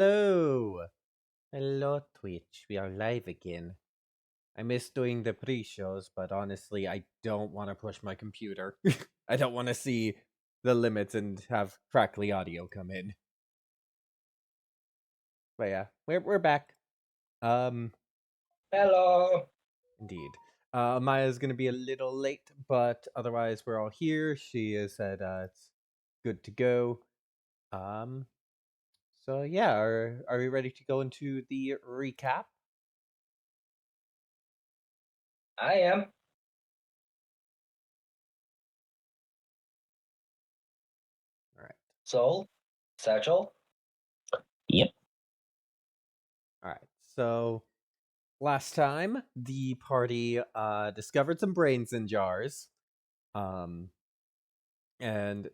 Hello! Hello, Twitch. We are live again. I miss doing the pre-shows, but honestly, I don't want to push my computer. I don't want to see the limits and have crackly audio come in. But yeah, we're back. Hello. Indeed. Maya's gonna be a little late, but otherwise we're all here. She has said it's good to go. So yeah, are we ready to go into the recap? I am. All right. Soul. Satchel. Yep. All right. So last time the party discovered some brains in jars. And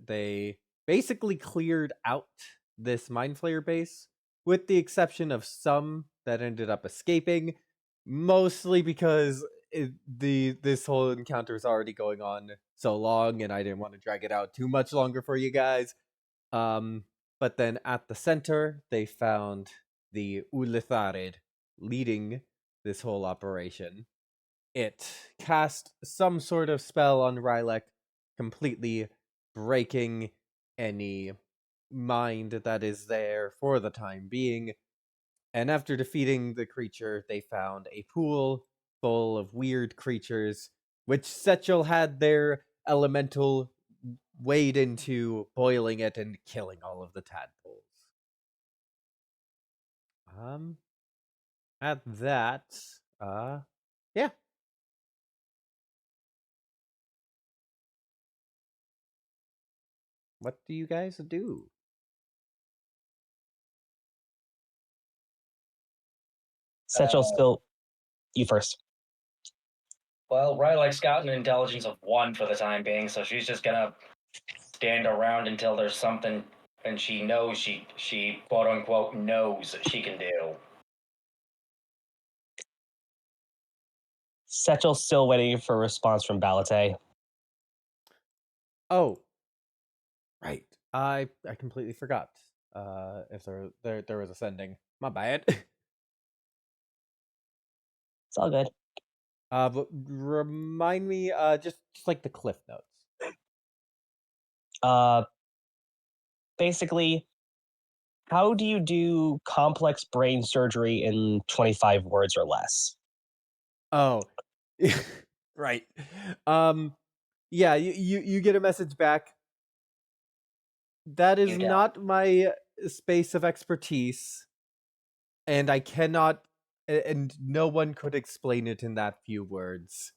they basically cleared out this Mind Flayer base, with the exception of some that ended up escaping, mostly because this whole encounter is already going on so long, and I didn't want to drag it out too much longer for you guys. But then at the center, they found the Uletharid leading this whole operation. It cast some sort of spell on Rylek, completely breaking any mind that is there for the time being. And after defeating the creature, they found a pool full of weird creatures, which Setchel had their elemental wade into, boiling it and killing all of the tadpoles. At that, yeah. What do you guys do? Satchel still. You first. Well, Rylek's got an intelligence of 1 for the time being, so she's just gonna stand around until there's something and she knows she quote unquote knows she can do. Satchel's still waiting for a response from Balate. Oh, right. I completely forgot. If there was a sending. My bad. It's all good. But remind me, just like the cliff notes. Basically, how do you do complex brain surgery in 25 words or less? Oh, right. Yeah, you get a message back. That is You don't. not my space of expertise, and I cannot, and no one could explain it in that few words.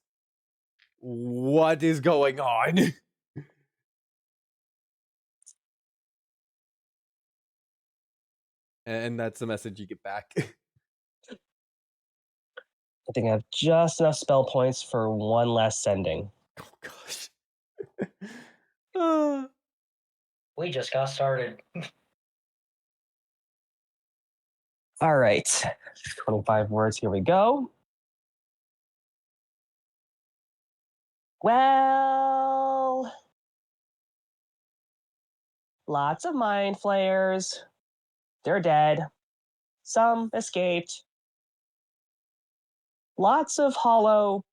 What is going on? And that's the message you get back. I think I have just enough spell points for one last sending. Oh gosh. We just got started. All right. 25 words. Here we go. Well, lots of mind flayers. They're dead. Some escaped. Lots of hollow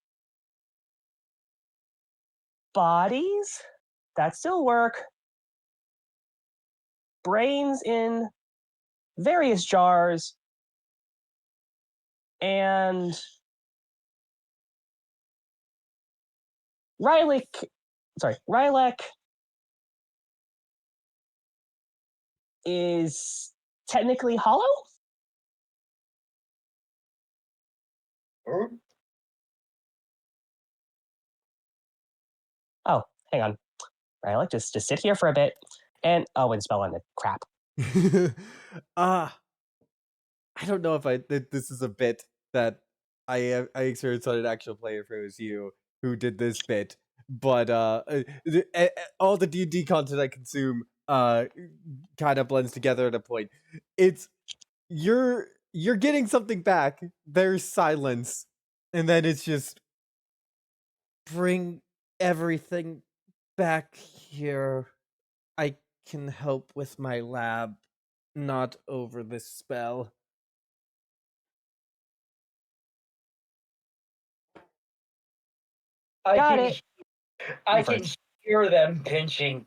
bodies that still work. Brains in various jars. And Rylek is technically hollow? Oh, hang on. Rylek, just sit here for a bit. And and spell on it. Crap. I don't know if this is a bit that I experienced on an actual player if it was you who did this bit, but all the D&D content I consume kind of blends together at a point. It's you're getting something back. There's silence, and then it's just bring everything back here. I can help with my lab not over this spell. Got it. I You can first. hear them pinching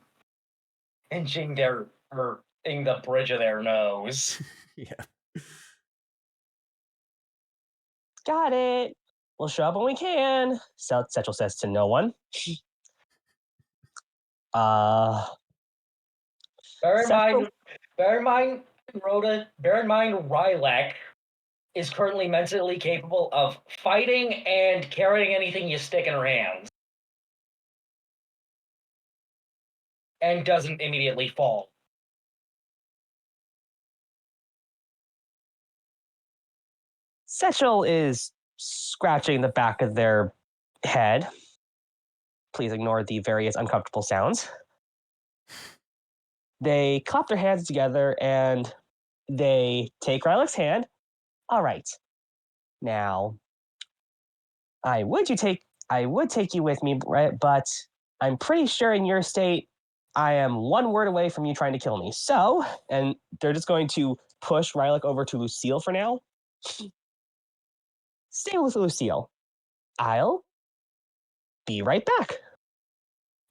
their in the bridge of their nose. Yeah. Got it. We'll show up when we can. Setchel says to no one. Bear in Setchel- mind, Rhoda. Bear in mind, Rylak is currently mentally capable of fighting and carrying anything you stick in her hands, and doesn't immediately fall. Setchel is scratching the back of their head. Please ignore the various uncomfortable sounds. They clap their hands together and they take Rylak's hand. All right. Now, I would take you with me, right? But I'm pretty sure in your state, I am one word away from you trying to kill me. So, and they're just going to push Rylak over to Lucille for now. Stay with Lucille. I'll be right back.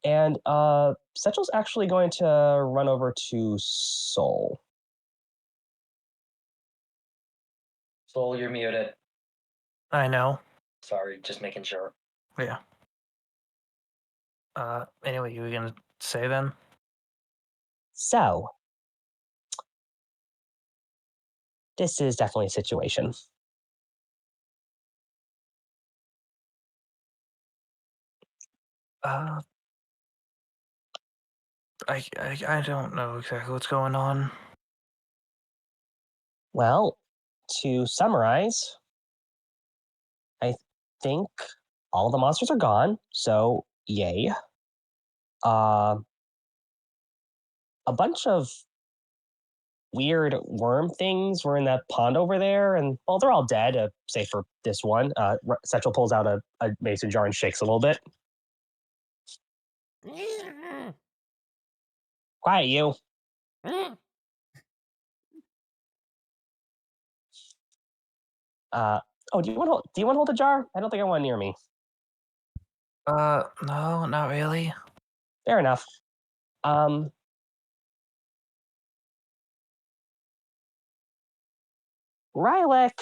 And Setchel's actually going to run over to Soul. Soul, you're muted. I know. Sorry, just making sure. Yeah. Anyway, you were gonna say then? So, this is definitely a situation. I don't know exactly what's going on. Well, to summarize, I think all the monsters are gone, so yay. A bunch of weird worm things were in that pond over there, and well, they're all dead, save for this one. Setchel pulls out a mason jar and shakes a little bit. Quiet, you. Do you want to hold the jar? I don't think I want it near me. No, not really. Fair enough. Rylak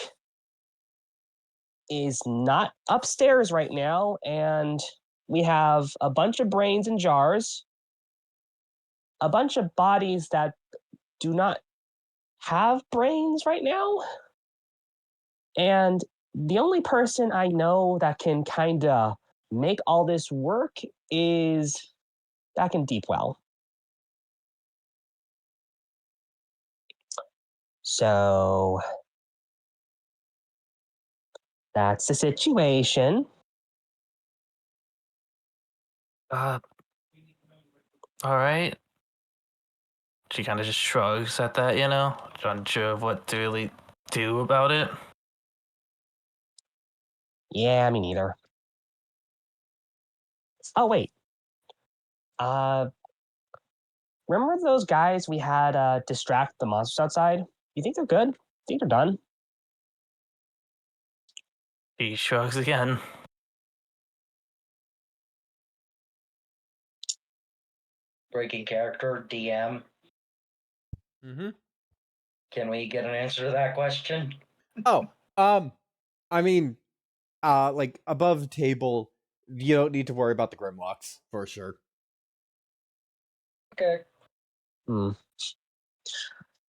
is not upstairs right now, and we have a bunch of brains in jars, a bunch of bodies that do not have brains right now, and the only person I know that can kind of make all this work is back in Deepwell. So that's the situation. All right. She kind of just shrugs at that, unsure of what to really do about it. Yeah, me neither. Oh, wait. Remember those guys we had distract the monsters outside? You think they're good? Think they're done? He shrugs again. Breaking character, DM. Mm-hmm. Can we get an answer to that question? Oh, I mean, like above table, you don't need to worry about the Grimlocks for sure. Okay.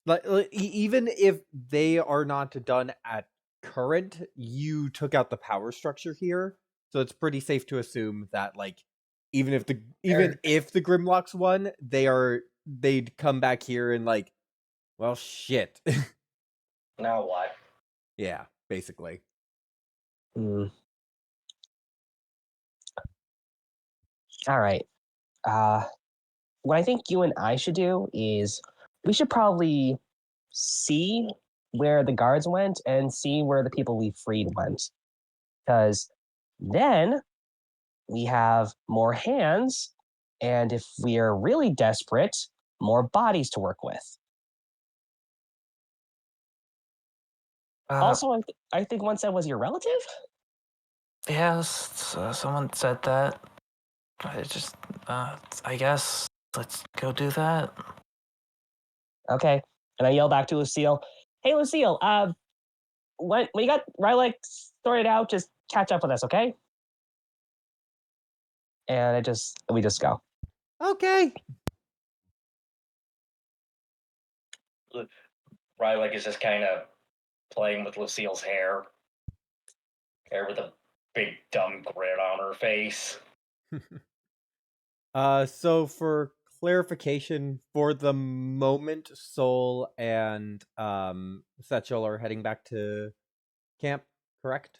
Like even if they are not done at current, you took out the power structure here, so it's pretty safe to assume that like even if the Grimlocks won, they'd come back here and like, well, shit. Now what? Yeah, basically. All right. What I think you and I should do is we should probably see where the guards went and see where the people we freed went. Because then we have more hands, and if we are really desperate, more bodies to work with. Also, I think one said was your relative. Yeah, someone said that. I just, I guess let's go do that. Okay. And I yell back to Lucille, "Hey, Lucille, when you got Rylak sorted out, just catch up with us, okay?" And we just go. Okay. Rylick is just kind of playing with Lucille's hair with a big dumb grin on her face. So for clarification, for the moment, Soul and Satchel are heading back to camp, correct?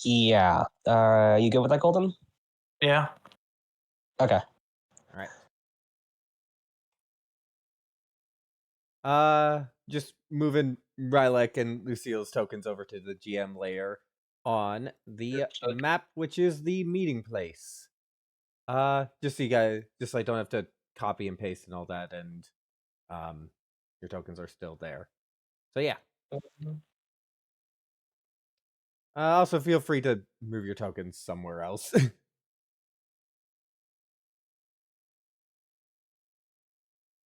Yeah. You good with that, Golden? Yeah. Okay. All right. Just moving Rylak and Lucille's tokens over to the GM layer on the Understood. map, which is the meeting place. Just so you guys, just so I don't have to copy and paste and all that, and your tokens are still there. So yeah. Also, feel free to move your tokens somewhere else.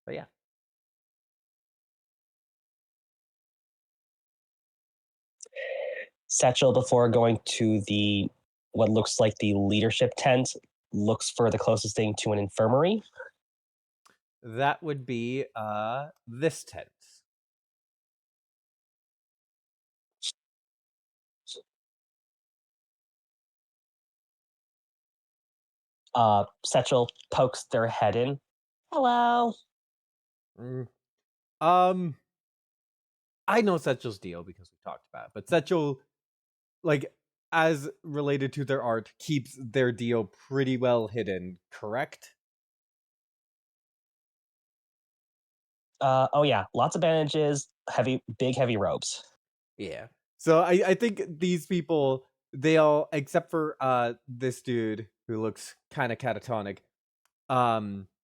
But yeah. Satchel, before going to the what looks like the leadership tent, looks for the closest thing to an infirmary. That would be this tent. Satchel pokes their head in. "Hello." Mm. I know Setchel's deal because we talked about it, but Setchel, like, as related to their art, keeps their deal pretty well hidden, correct? Oh yeah, lots of bandages, big heavy robes. Yeah. So I think these people, they all, except for this dude who looks kind of catatonic,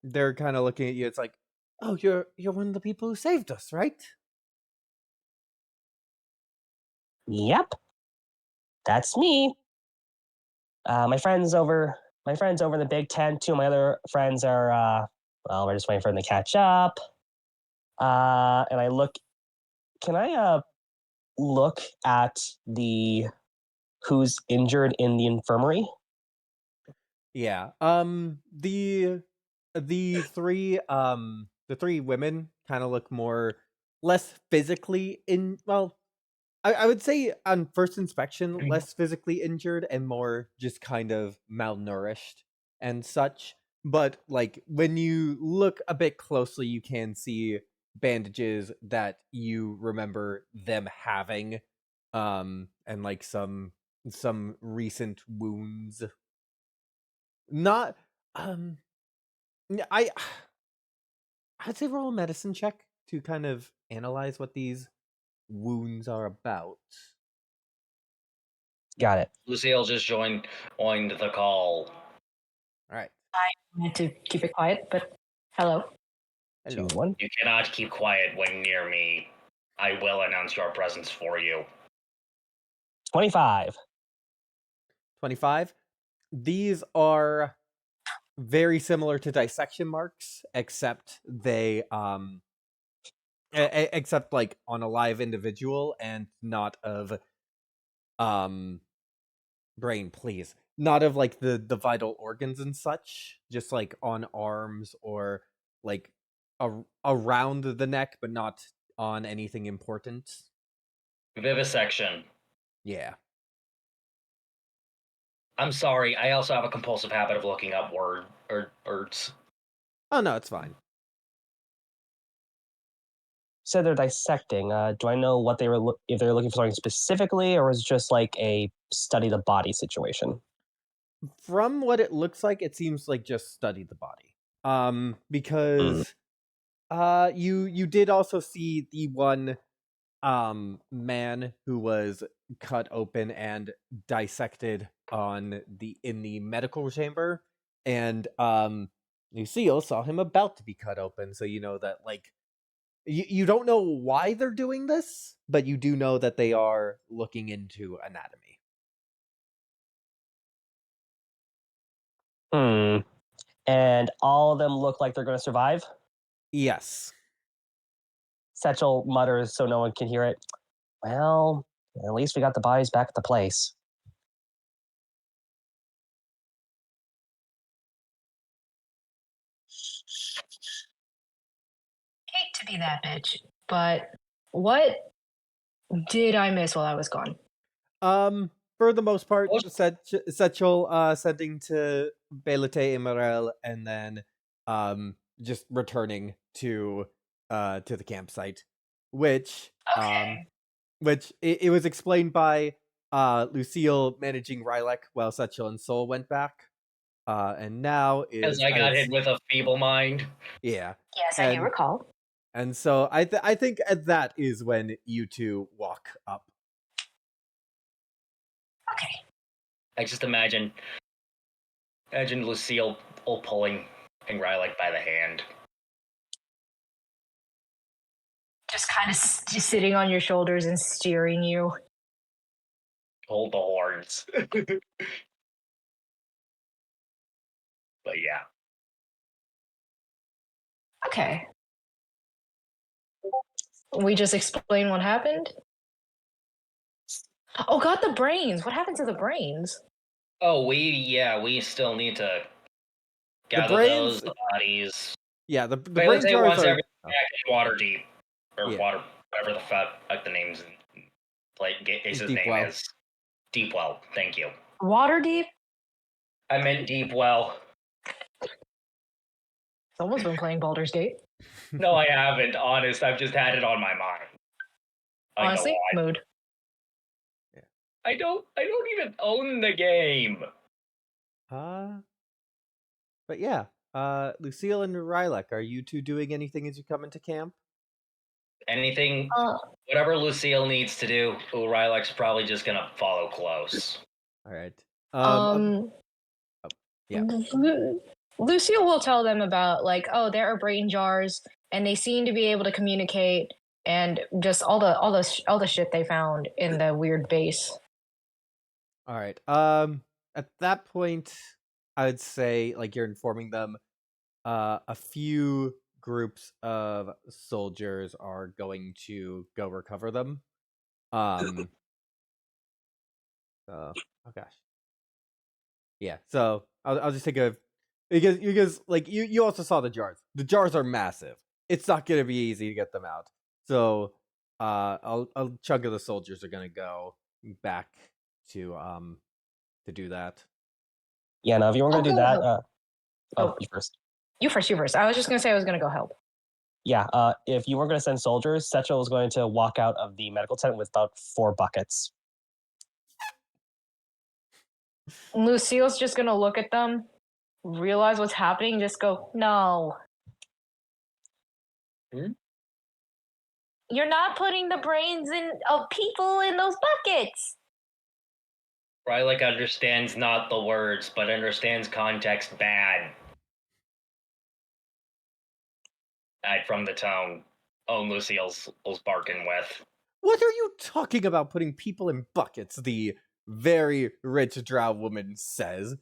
they're kind of looking at you. It's like, oh, you're one of the people who saved us, right? Yep, that's me. My friends over in the big tent. Two of my other friends are well, we're just waiting for them to catch up. And I look. Can I look at the who's injured in the infirmary? Yeah. The three women kind of look less physically in, well, I would say on first inspection less physically injured and more just kind of malnourished and such. But like when you look a bit closely, you can see bandages that you remember them having, and like some recent wounds. Not yeah, I'd say roll a medicine check to kind of analyze what these wounds are about. Got it. Lucille just joined the call. All right. I wanted to keep it quiet, but hello. Hello. 2, 1. You cannot keep quiet when near me. I will announce your presence for you. 25. 25. These are very similar to dissection marks, except they except like on a live individual and not of brain, please. Not of like the vital organs and such, just like on arms or like around the neck, but not on anything important. Vivisection. Yeah. I'm sorry, I also have a compulsive habit of looking up words. Oh no, it's fine. So they're dissecting. Do I know what they were if they were looking for something specifically, or was it just like a study the body situation? From what it looks like, it seems like just study the body. Because you did also see the one man who was cut open and dissected in the medical chamber, and Lucille saw him about to be cut open, so you know that like you don't know why they're doing this, but you do know that they are looking into anatomy. And all of them look like they're going to survive? Yes. Satchel mutters so no one can hear it. Well, at least we got the bodies back at the place. Hate to be that bitch, but what did I miss while I was gone? For the most part, What- Setchel sending to Belate Imarel and then just returning to the campsite, which Okay. it was explained by Lucille managing Rylek while Setchel and Sol went back. And now Because is I got would hit with a feeble mind. yeah. Yes, I do And- recall. And so I think that is when you two walk up. Okay. I just imagine Lucille pulling and Rylek by the hand. Just kind of just sitting on your shoulders and steering you. Hold the horns. But yeah. Okay. We just explain what happened? Oh, got the brains. What happened to the brains? Oh, we still need to gather brains- those bodies. Yeah, the brain Belate jars wants are everything back in Waterdeep. Or Yeah. Water, whatever the fuck the name's is his name Deepwell. is. Deepwell, thank you. Waterdeep? I meant Deepwell. Someone's been playing Baldur's Gate. No, I haven't, honest. I've just had it on my mind. I know Honestly, why. mood. I don't even own the game. But yeah, Lucille and Rylek, are you two doing anything as you come into camp? Anything, Uh, whatever Lucille needs to do, Rylek's probably just gonna follow close. All right. Yeah. Lucille will tell them about like, oh, there are brain jars, and they seem to be able to communicate, and just all the shit they found in the weird base. All right. At that point, I would say like you're informing them. A few groups of soldiers are going to go recover them. Oh gosh. Yeah. So I'll just take a because like you also saw the jars. The jars are massive. It's not gonna be easy to get them out. So a chunk of the soldiers are gonna go back to do that. Yeah, now if you weren't going to do that... Oh. you first. You first. I was just gonna say I was gonna go help. Yeah, if you weren't going to send soldiers, Setchel was going to walk out of the medical tent with about 4 buckets. Lucille's just gonna look at them, realize what's happening, and just go, no. You're not putting the brains of people in those buckets. Rylek understands not the words, but understands context bad. From the tone. Oh, Lucille's was barking with. What are you talking about putting people in buckets? The very rich drow woman says.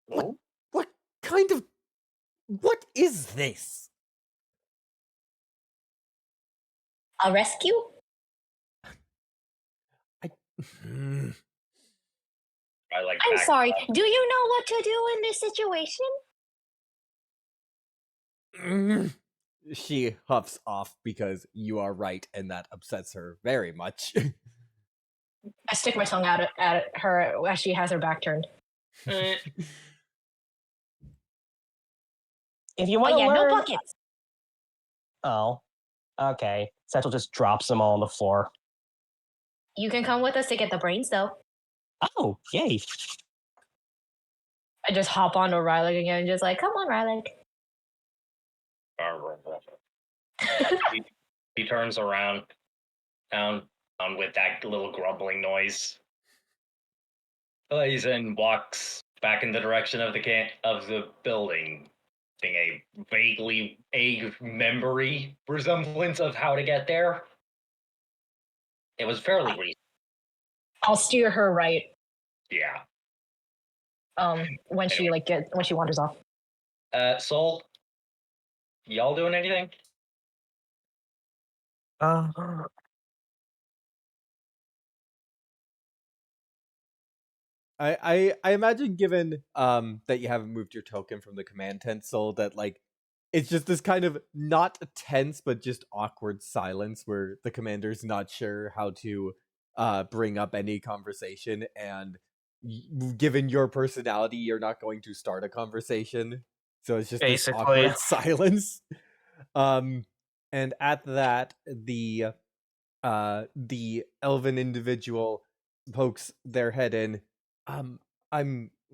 What kind of... What is this? A rescue? Rylek I'm back- sorry. Do you know what to do in this situation? She huffs off because you are right, and that upsets her very much. I stick my tongue out at her as she has her back turned. Eh, If you want to learn... no buckets. Oh, okay. Setchel just drops them all on the floor. You can come with us to get the brains, though. Oh, yay. I just hop onto Rylek again, just like, come on, Rylek. he turns around down with that little grumbling noise. He then walks back in the direction of the building. a vaguely memory resemblance of how to get there. It was fairly recent. I'll steer her right. Yeah. When she when she wanders off. Soul, y'all doing anything? Uh, I imagine, given that you haven't moved your token from the command tent, Soul, that like it's just this kind of not tense but just awkward silence where the commander's not sure how to bring up any conversation, and given your personality, you're not going to start a conversation. So it's just this Basically. awkward silence. And at that, the elven individual pokes their head in. I'm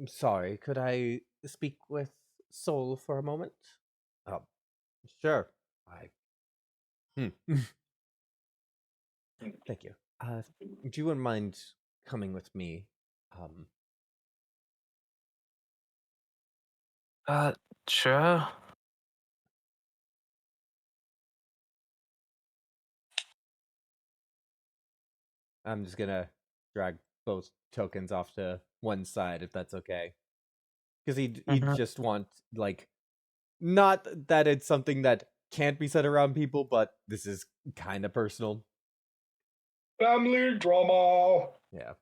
sorry, could I speak with Soul for a moment? Um, sure. Hmm. Thank you. Do you wouldn't mind coming with me? Sure. I'm just gonna drag both tokens off to one side, if that's okay. Because he'd Mhm. just want, like, not that it's something that can't be said around people, but this is kind of personal. Family drama. Yeah.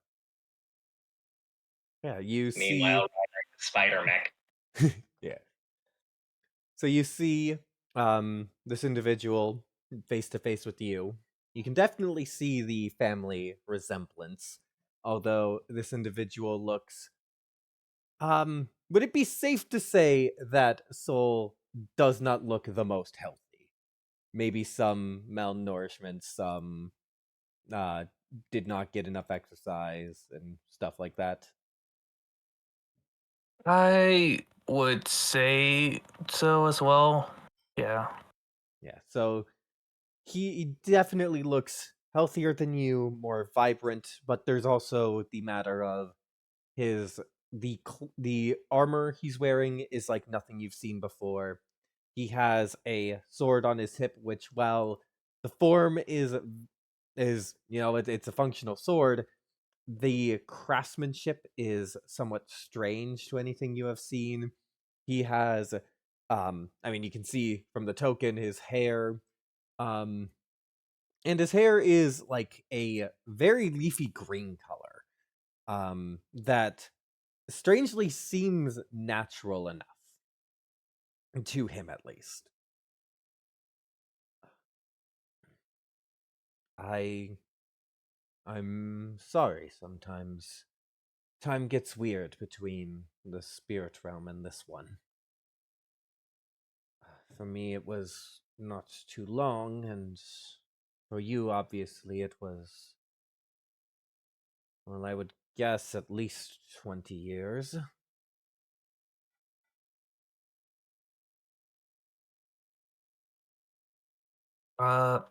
Yeah, you see. Meanwhile, Spider Mech. Yeah. So you see this individual face to face with you. You can definitely see the family resemblance, although this individual looks would it be safe to say that Soul does not look the most healthy? Maybe some malnourishment, some did not get enough exercise and stuff like that. I would say so as well. Yeah. Yeah, so he definitely looks healthier than you, more vibrant, but there's also the matter of his the armor he's wearing is like nothing you've seen before. He has a sword on his hip, which, while the form is it's a functional sword, the craftsmanship is somewhat strange to anything you have seen. He has I mean, you can see from the token his hair, and his hair is like a very leafy green color, that strangely seems natural enough to him, at least. I'm sorry, sometimes time gets weird between the spirit realm and this one. For me, it was not too long, and for you, obviously, it was, well, I would guess at least 20 years.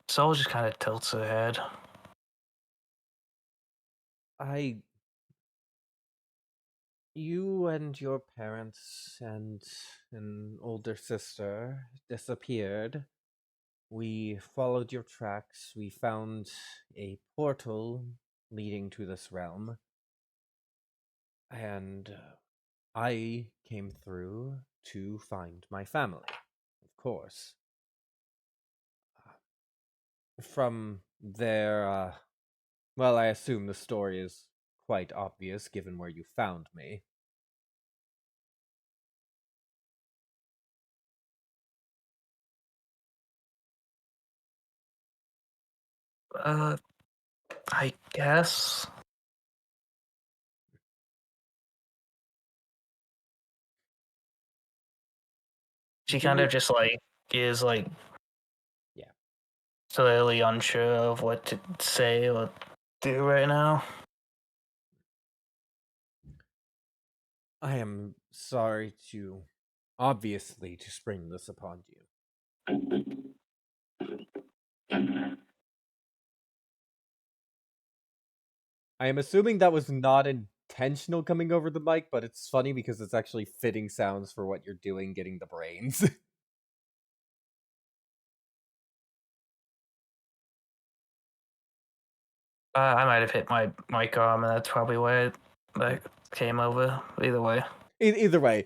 Soul just kind of tilts her head. You and your parents and an older sister disappeared. We followed your tracks. We found a portal leading to this realm. And I came through to find my family, of course. From there, well, I assume the story is quite obvious given where you found me. I guess. She Do kind you- of just like is like Yeah. clearly unsure of what to say or do right now. I am sorry to, obviously, to spring this upon you. I am assuming that was not intended intentional coming over the mic, but it's funny because it's actually fitting sounds for what you're doing, getting the brains. I might have hit my mic arm, and that's probably why it like came over. Either way. Either way.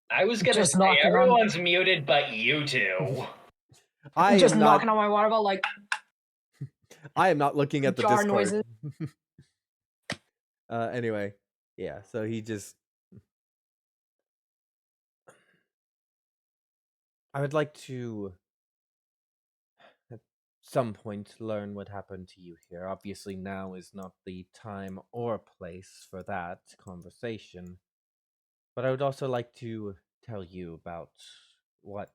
I was gonna Just say knocking on- everyone's muted but you two. I just am not knocking on my water bottle like I am not looking at the jar Discord. noises. Anyway, yeah, so he just I would like to at some point learn what happened to you here. Obviously now is not the time or place for that conversation. But I would also like to tell you about what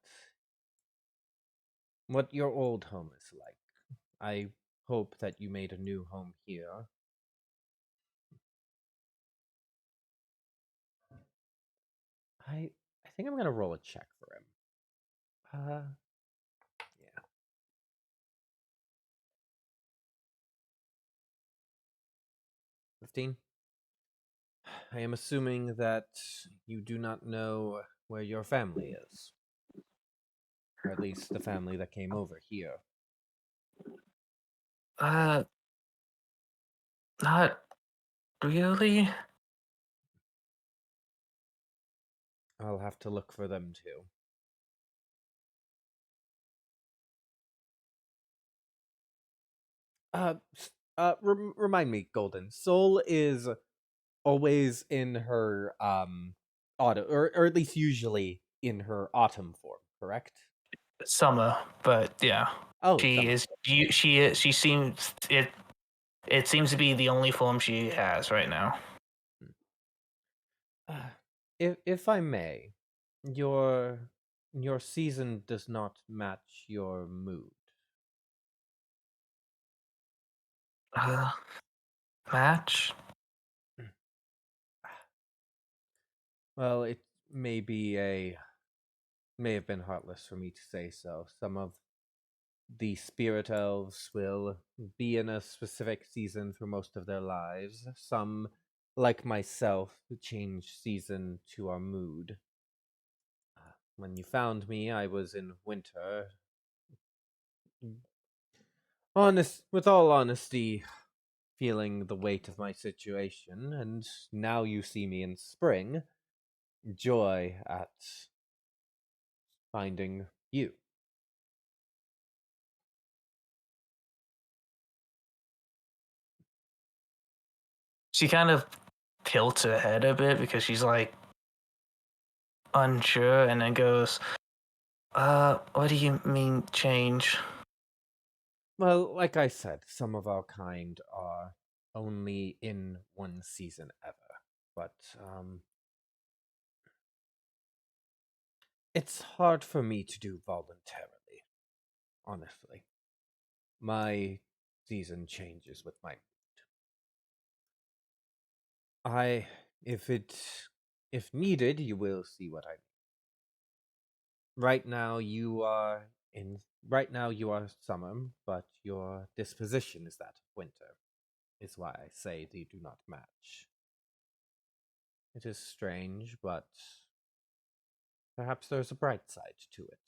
your old home is like. I hope that you made a new home here. I think I'm gonna roll a check for him. Yeah. 15. I am assuming that you do not know where your family is. Or at least the family that came over here. Not really. I'll have to look for them too. Remind me, Golden. Soul is always in her autumn, or at least usually in her autumn form, correct? Summer, but yeah, Oh, she summer. is. She seems it. It seems to be the only form she has right now. If I may, your season does not match your mood. Match. Well, it may have been heartless for me to say so. Some of the spirit elves will be in a specific season for most of their lives. Some, like myself, change season to our mood. When you found me, I was in winter. With all honesty, feeling the weight of my situation, and now you see me in spring. Joy at finding you. She kind of tilts her head a bit because she's like unsure, and then goes, what do you mean change?" Well, like I said, some of our kind are only in one season ever. But, it's hard for me to do voluntarily, honestly. My season changes with my mood. If needed, you will see what I mean. Right now you are summer, but your disposition is that of winter. Is why I say they do not match. It is strange, but perhaps there's a bright side to it.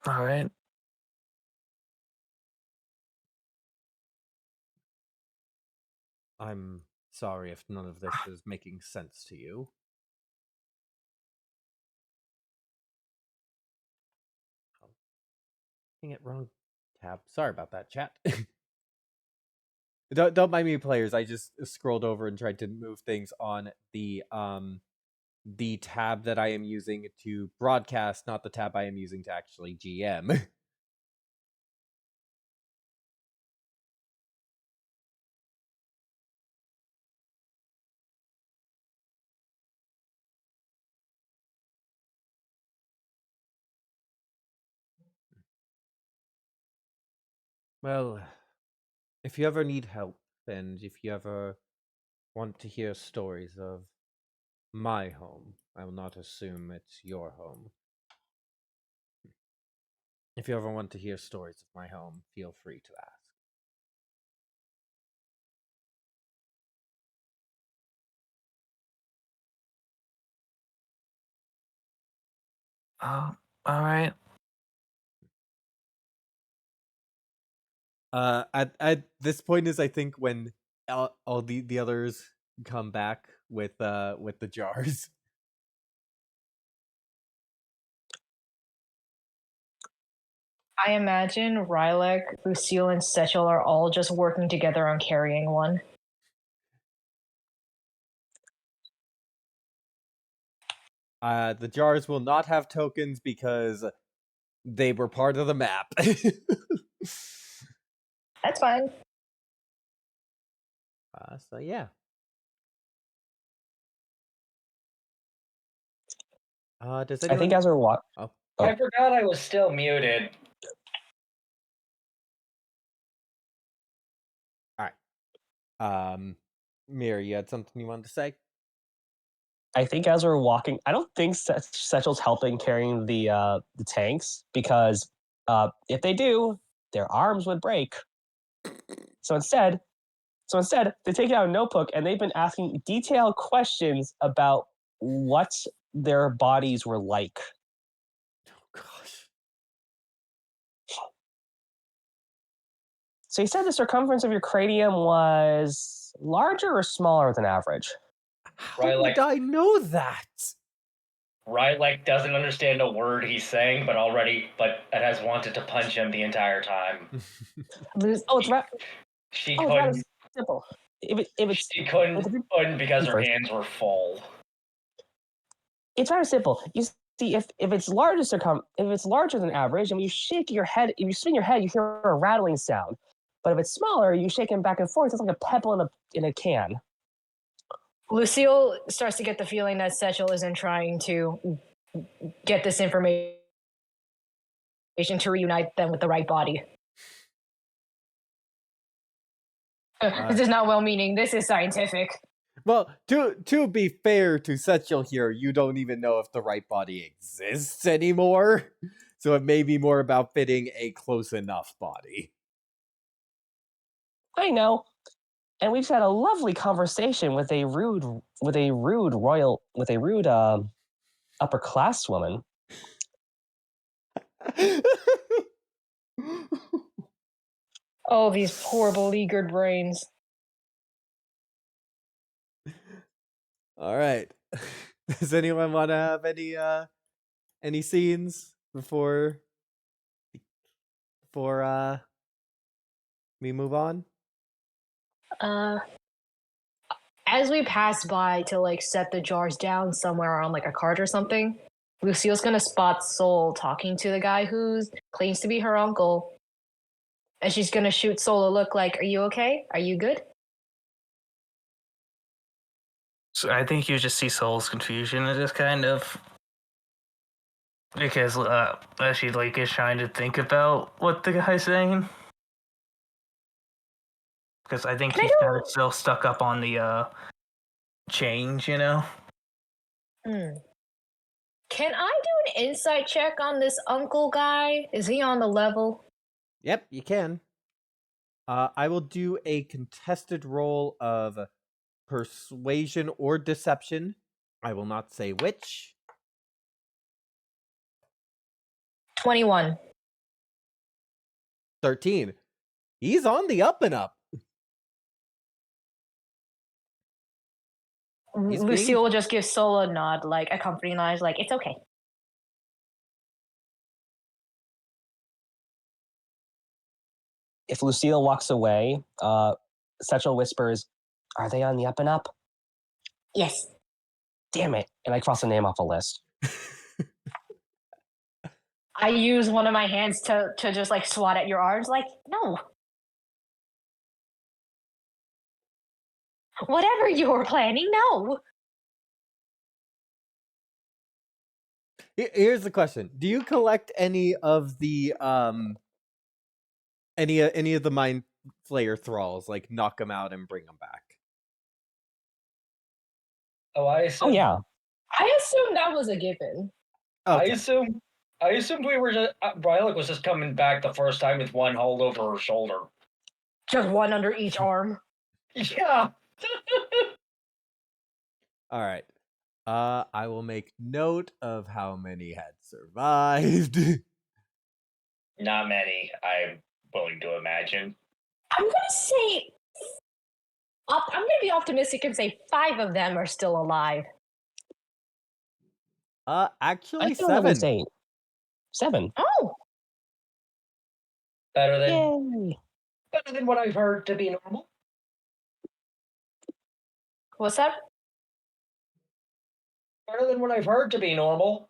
All right. I'm sorry if none of this is making sense to you. Oh, dang it, wrong tab. Sorry about that, chat. Don't mind me, players. I just scrolled over and tried to move things on the tab that I am using to broadcast, not the tab I am using to actually GM. Well, if you ever need help, and if you ever want to hear stories of my home. I will not assume it's your home. If you ever want to hear stories of my home, feel free to ask. Oh, all right. At this point is I think when all the others come back with the jars. I imagine Rylek, Lucille, and Setchel are all just working together on carrying one. The jars will not have tokens because they were part of the map. That's fine. So yeah. Does anyone? I think as we're Oh, I forgot I was still muted. Mir, you had something you wanted to say? I think as we're walking, I don't think Setchel's helping carrying the tanks because if they do, their arms would break. So instead, they take out a notebook and they've been asking detailed questions about what their bodies were like. Oh gosh. So you said the circumference of your cranium was larger or smaller than average? How Right, would like- I know that? Rylek doesn't understand a word he's saying, but has wanted to punch him the entire time. Oh, it's She rather couldn't. simple. If She couldn't because her First. hands were full. it's rather simple. You see, if it's larger if it's larger than average, and when you shake your head, if you spin your head, you hear a rattling sound. But if it's smaller, you shake it back and forth. It's like a pebble in a can. Lucille starts to get the feeling that Setchel isn't trying to get this information to reunite them with the right body. This is not well-meaning. This is scientific. Well, to be fair to Setchel here, you don't even know if the right body exists anymore. So it may be more about fitting a close enough body. I know. And we just had a lovely conversation with a rude upper class woman. Oh, these poor beleaguered brains. All right. Does anyone want to have any scenes before we move on? As we pass by to like set the jars down somewhere on like a cart or something, Lucille's gonna spot Soul talking to the guy who claims to be her uncle. And she's gonna shoot Soul a look like, "Are you okay? Are you good?" So I think you just see Soul's confusion and just kind of because she like is trying to think about what the guy's saying. Because I think he's kind of still stuck up on the change, you know. Can I do an insight check on this uncle guy? Is he on the level? Yep, you can. I will do a contested roll of persuasion or deception. I will not say which. 21. 13. He's on the up and up. He's Lucille will just give Soul a nod, like a comforting nod, like, "It's okay." If Lucille walks away, Setchel whispers, "Are they on the up and up?" Yes. Damn it. And I cross a name off a list. I use one of my hands to just like swat at your arms, like, no. Whatever you were planning, no. Here's the question: do you collect any of the any of the mind flayer thralls, like knock them out and bring them back? I Oh assume. yeah. I assume that was a given. I Okay. assumed we were just. Rylick was just coming back the first time with one hold over her shoulder. Just one under each arm. Yeah. All right. I will make note of how many had survived. Not many. I'm willing to imagine. I'm gonna say. I'm gonna be optimistic and say 5 of them are still alive. Actually, I feel that was 7. 8. 7. Oh, Better than Yay. what I've heard to be normal. what's that? Better than what I've heard to be normal.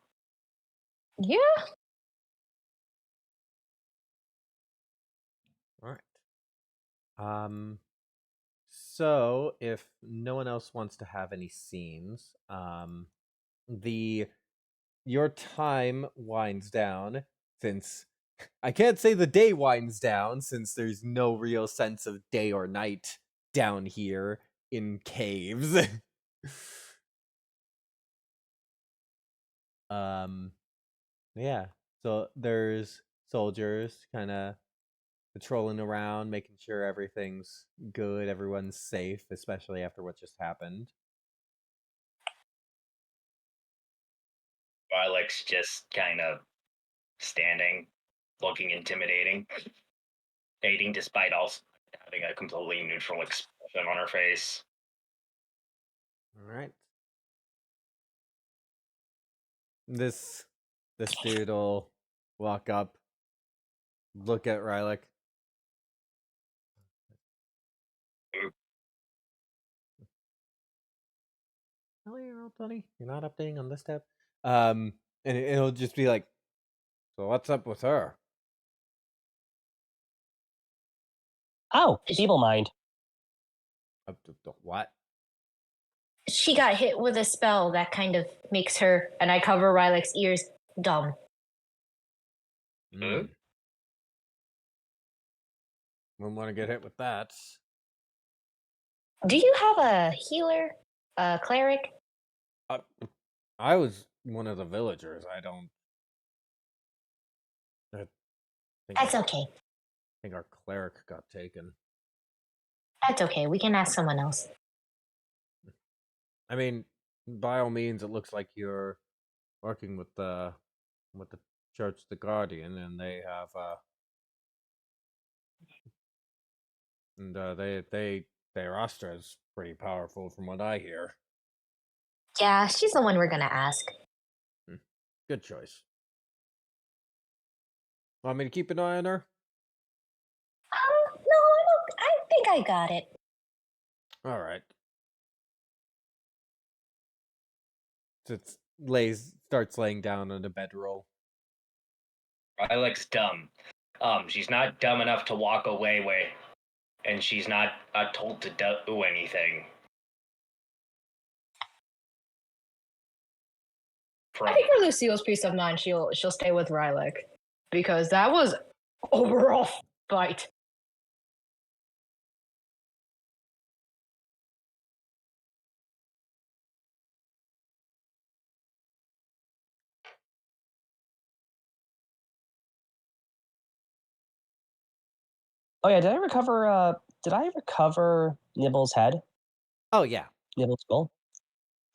Yeah. All right. So if no one else wants to have any scenes, your time winds down since I can't say the day winds down since there's no real sense of day or night down here in caves. Yeah. So there's soldiers kind of patrolling around, making sure everything's good, everyone's safe, especially after what just happened. Rylick's just kind of standing, looking intimidating, despite also having a completely neutral expression on her face. All right. This dude will walk up, look at Rylick. Oh, you're all Tony. You're not updating on this tab. And it'll just be like, so what's up with her? Oh, feeble mind. Up to the what? She got hit with a spell that kind of makes her, and I cover Rylick's ears, dumb. Mm. Wouldn't want to get hit with that. Do you have a healer? A cleric? I was one of the villagers. I think That's okay. I think our cleric got taken. That's okay. We can ask someone else. I mean, by all means, it looks like you're working with the Church the Guardian, and they have their roster is pretty powerful from what I hear. Yeah, she's the one we're gonna ask. Good choice. Want me to keep an eye on her? No, I don't. I think I got it. All right. Starts laying down on a bedroll. Rylick's dumb. She's not dumb enough to walk away and she's not told to do anything. I think for Lucille's peace of mind, she'll stay with Rylick because that was overall fight. Oh yeah, did I recover Nibble's head? Oh yeah. Nibble's skull?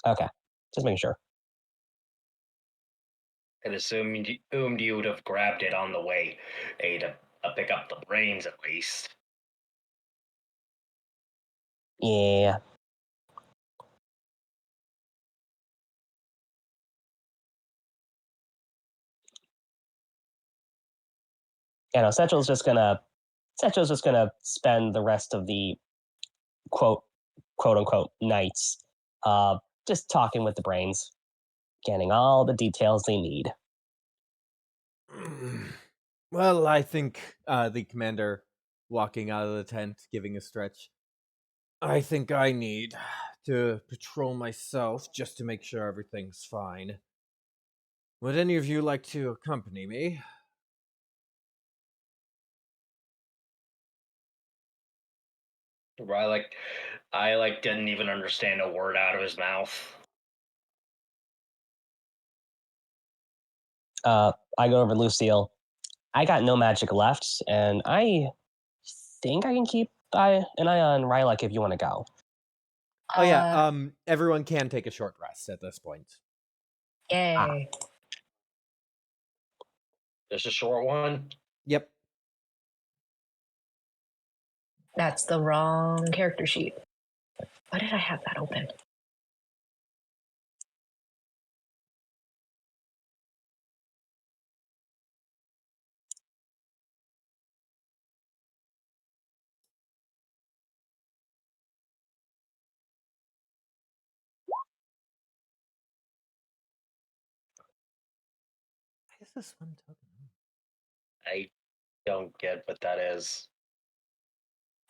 Okay. Just making sure. I'd assumed you would have grabbed it on the way, to pick up the brains at least. Yeah. Yeah, no, Setchel's just gonna spend the rest of the quote unquote nights just talking with the brains, getting all the details they need. Well, I think the commander walking out of the tent, giving a stretch. I think I need to patrol myself just to make sure everything's fine. Would any of you like to accompany me? I didn't even understand a word out of his mouth. I go over to Lucille. I got no magic left, and I think I can keep an eye on Rylak if you want to go. Oh yeah, everyone can take a short rest at this point. Yay. Just a short one. Yep. That's the wrong character sheet. Why did I have that open? Why is this one token? I don't get what that is.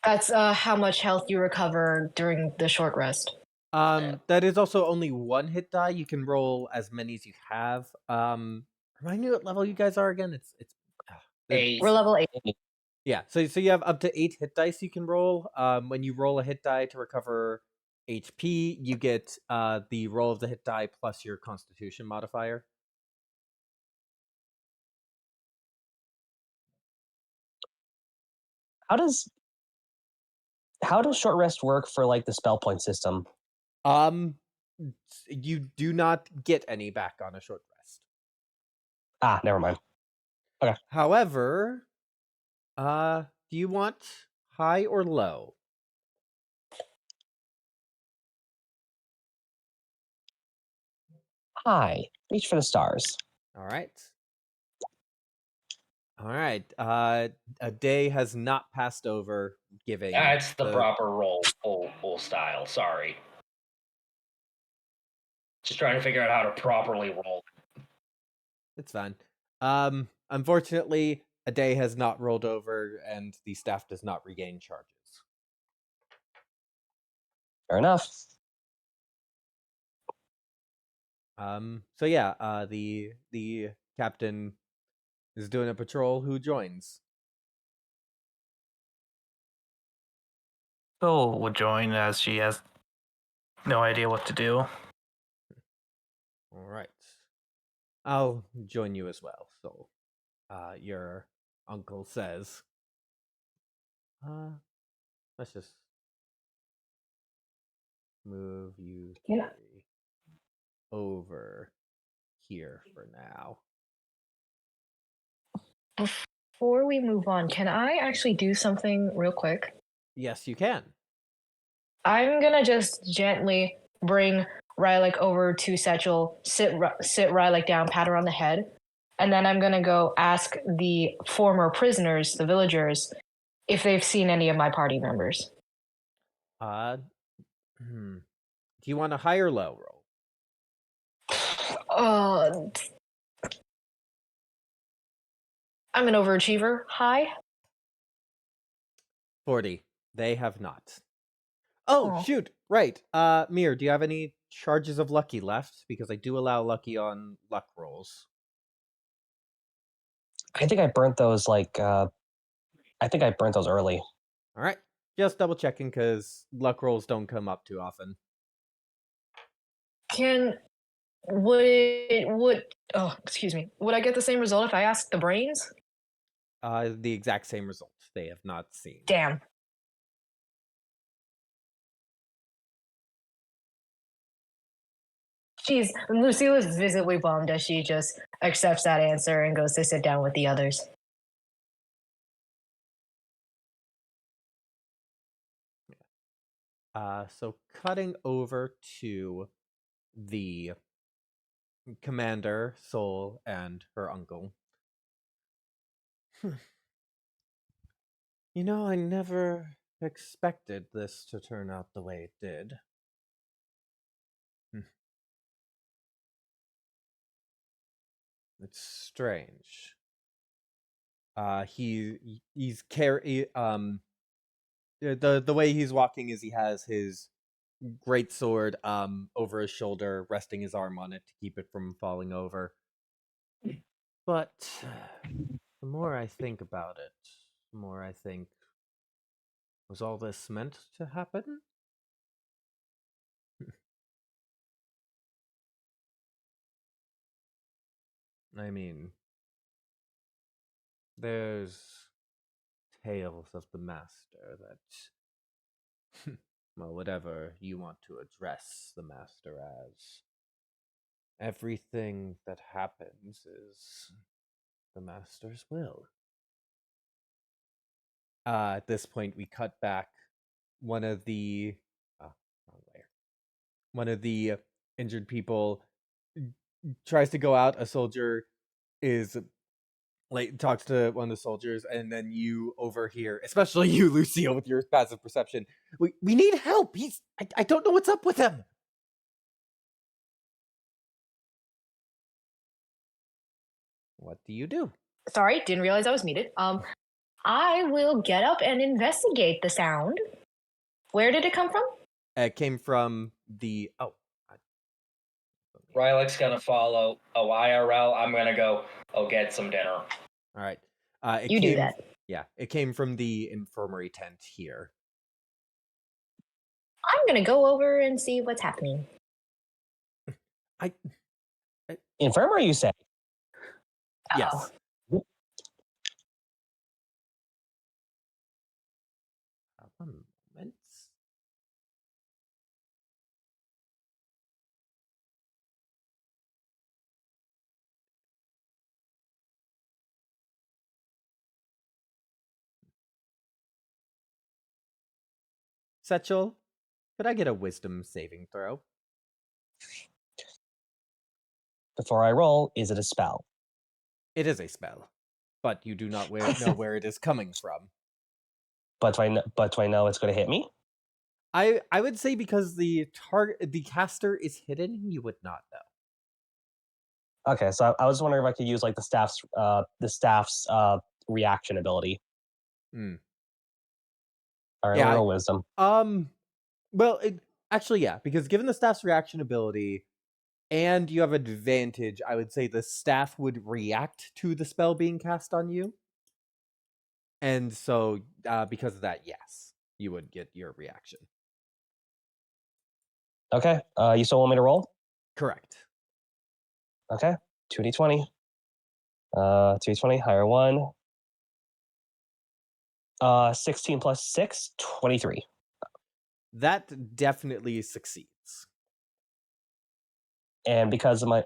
That's how much health you recover during the short rest. That is also only one hit die. You can roll as many as you have. Remind me what level you guys are again. It's Eight. We're level 8. yeah. So you have up to 8 hit dice you can roll. When you roll a hit die to recover HP, you get the roll of the hit die plus your Constitution modifier. How does short rest work for like the spell point system? You do not get any back on a short rest. Ah, never mind. However, do you want high or low? Hi, reach for the stars. All right. All right. A day has not passed over giving. That's the proper roll, full style. Sorry. Just trying to figure out how to properly roll. It's fine. Unfortunately, a day has not rolled over, and the staff does not regain charges. Fair enough. So yeah, the captain is doing a patrol. Who joins? Phil will join as she has no idea what to do. All right. I'll join you as well. So, your uncle says, let's just move you Yeah. three over here for now. Before we move on, can I actually do something real quick? Yes, you can. I'm gonna just gently bring Rylak over to Setchel, sit Rylak down, pat her on the head, and then I'm gonna go ask the former prisoners, the villagers, if they've seen any of my party members. Do you want a high or low roll? I'm an overachiever. Hi. 40. They have not. Oh, Aw. shoot. Right. Mir, do you have any charges of lucky left? Because I do allow lucky on luck rolls. I think I burnt those early. All right. Just double checking because luck rolls don't come up too often. Would I get the same result if I asked the brains? The exact same result. They have not seen. Damn. Jeez, Lucille is visibly bummed as she just accepts that answer and goes to sit down with the others. So cutting over to the commander, Soul, and her uncle. You know, I never expected this to turn out the way it did. It's strange. He's the way he's walking is he has his great sword over his shoulder, resting his arm on it to keep it from falling over. But the more I think about it, the more I think, was all this meant to happen? I mean, there's tales of the master that, well, whatever you want to address the master as, everything that happens is the master's will. At this point, we cut back. One of the wrong layer. One of the injured people tries to go out. A soldier is like talks to one of the soldiers, and then you overhear, especially you, Lucille, with your passive perception. We need help. I don't know what's up with him. What do you do? Sorry, didn't realize I was muted. I will get up and investigate the sound. Where did it come from? It came from the Rylek's gonna follow. Oh, IRL, I'm gonna go. Oh, get some dinner. All right. It You came, do that. Yeah, it came from the infirmary tent here. I'm gonna go over and see what's happening. Infirmary, you say? Yes. Oh. One moment. Setchel, could I get a wisdom saving throw? Before I roll, is it a spell? It is a spell, but you do not know where it is coming from. But do I know it's going to hit me? I would say because the caster is hidden, you would not know. Okay, so I was wondering if I could use like the staff's reaction ability. Hmm. All right, Yeah, roll wisdom. Well, actually, yeah, because given the staff's reaction ability, and you have advantage, I would say the staff would react to the spell being cast on you. And so, because of that, yes, you would get your reaction. Okay, you still want me to roll? Correct. Okay, 2d20. 2d20, higher one. 16 plus 6, 23. That definitely succeeds. And because of my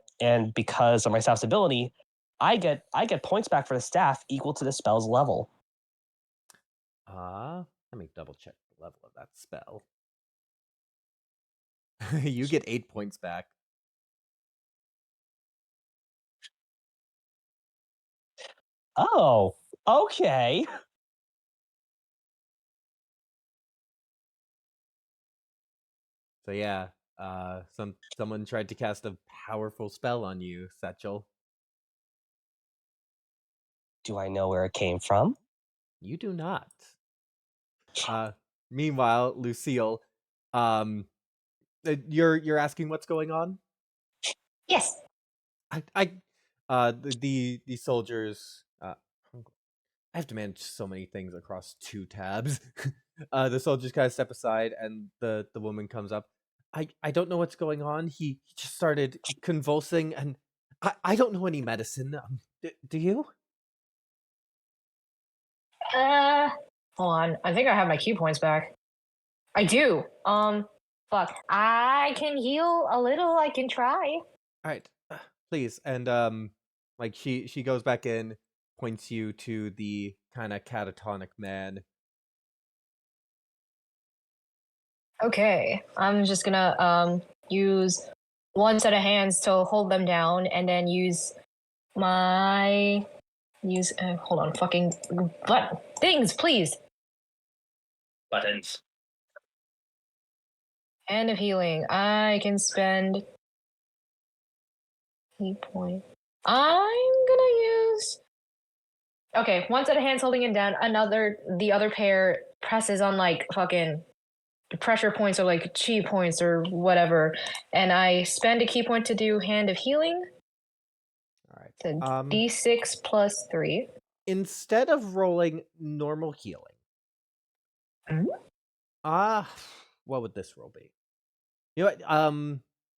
staff's ability, I get points back for the staff equal to the spell's level. Let me double check the level of that spell. You get 8 points back. Oh, okay. So yeah, someone tried to cast a powerful spell on you, Setchel. Do I know where it came from? You do not. Meanwhile, Lucille, you're asking what's going on? Yes. The soldiers. I have to manage so many things across 2 tabs. The soldiers kind of step aside, and the woman comes up. I don't know what's going on. He just started convulsing, and I don't know any medicine. Do you? Hold on. I think I have my key points back. I do. Fuck. I can heal a little. I can try. All right, please. And like she goes back in, points you to the kind of catatonic man. Okay. I'm just gonna use one set of hands to hold them down, and then use hold on, fucking things, please. Buttons. Hand of healing. I can spend 8 points. I'm gonna use. Okay, one set of hands holding him down. The other pair presses on like fucking pressure points or like chi points or whatever, and I spend a key point to do hand of healing. All right. So D6 plus 3. Instead of rolling normal healing, what would this roll be? You know what?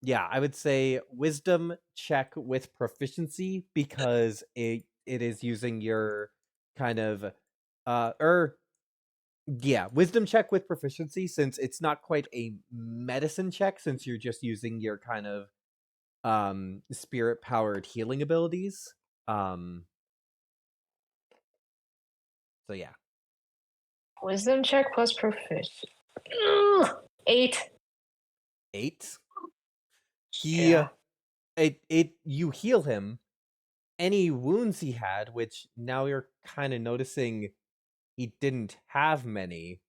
Yeah, I would say wisdom check with proficiency because it is using your kind of yeah, wisdom check with proficiency since it's not quite a medicine check since you're just using your kind of spirit powered healing abilities. So yeah. Wisdom check plus proficiency. 8. 8. He Yeah. it you heal him any wounds he had, which now you're kind of noticing he didn't have many.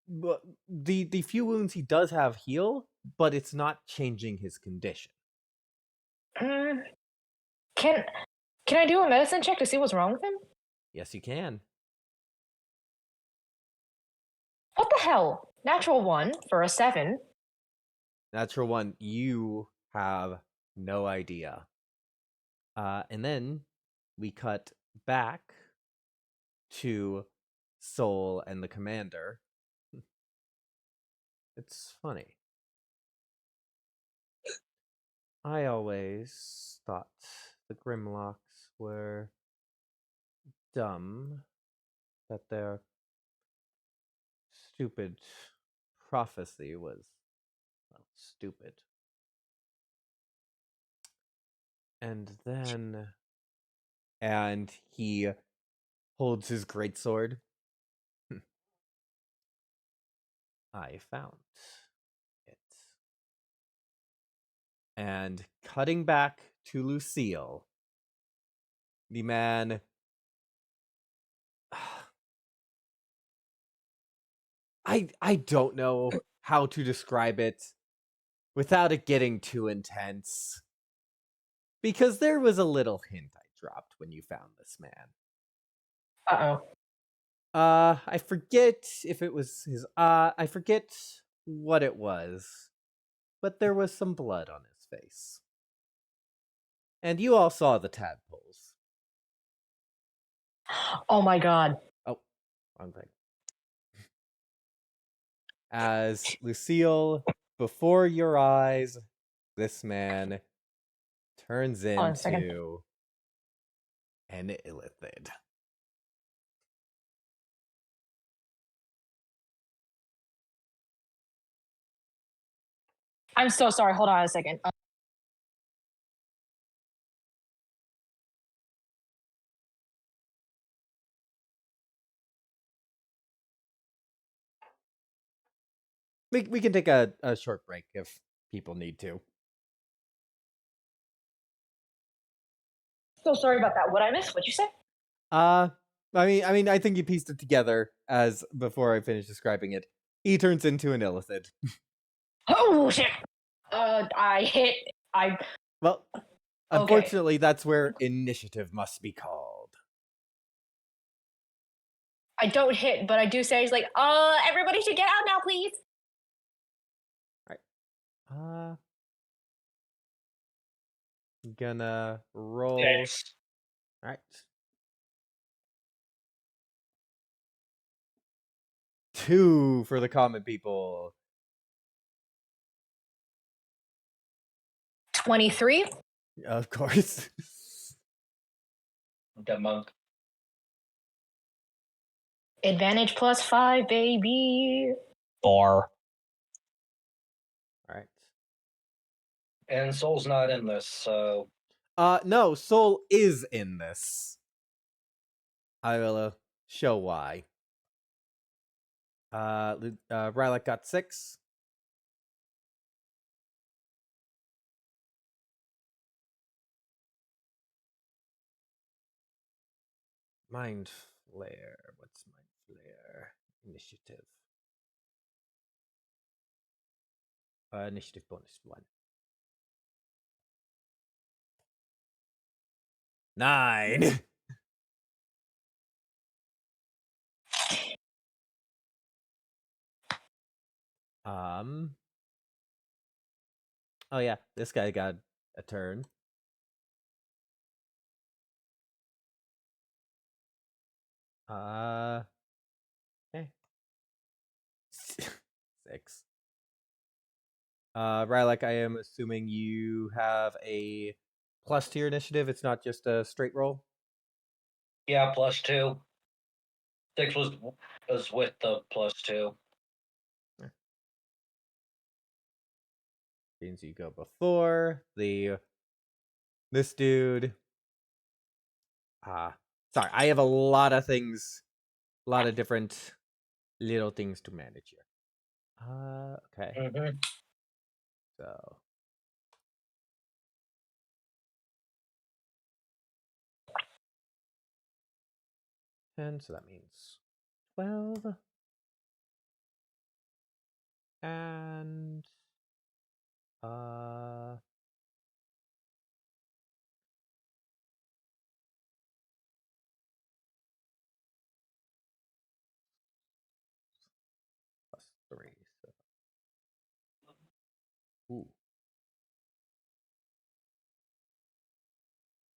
But the few wounds he does have heal, but it's not changing his condition. Mm, can I do a medicine check to see what's wrong with him? Yes, you can. What the hell? Natural 1 for a 7. Natural 1, you have no idea. And then we cut back to Soul and the commander. It's funny. I always thought the Grimlocks were dumb, that their stupid prophecy was, well, stupid. And then, and he holds his greatsword. I found it. And cutting back to Lucille, the man. I don't know how to describe it without it getting too intense. Because there was a little hint I dropped when you found this man. Uh-oh. I forget if it was his I forget what it was, but there was some blood on his face. And you all saw the tadpoles. Oh my god. Oh, wrong thing. As Lucille, before your eyes, this man turns Hold on a second. into an illithid. I'm so sorry. Hold on a second. We can take a short break if people need to. So sorry about that. What I missed? What'd you say? I mean, I think you pieced it together as before I finish describing it. He turns into an illithid. Oh shit. I Well, Okay. unfortunately, that's where initiative must be called. I don't hit, but I do say, he's like, everybody should get out now, please. Uh, gonna roll. Six. All right. 2 for the common people. 23. Of course. The monk. Advantage plus 5, baby. 4. All right. And Soul's not in this, so No, Soul is in this. I will show why. Rylak got 6. Mind Flare. What's Mind Flare? Initiative. Initiative bonus 1. 9. Oh yeah, this guy got a turn. Okay. 6. Rylak, I am assuming you have a plus to your initiative. It's not just a straight roll. Yeah, +2. 6 was with the +2. Means you go before this dude. Sorry, I have a lot of things, a lot of different little things to manage here. Okay. Mm-hmm. So and so that means 12 and uh +3. So ooh.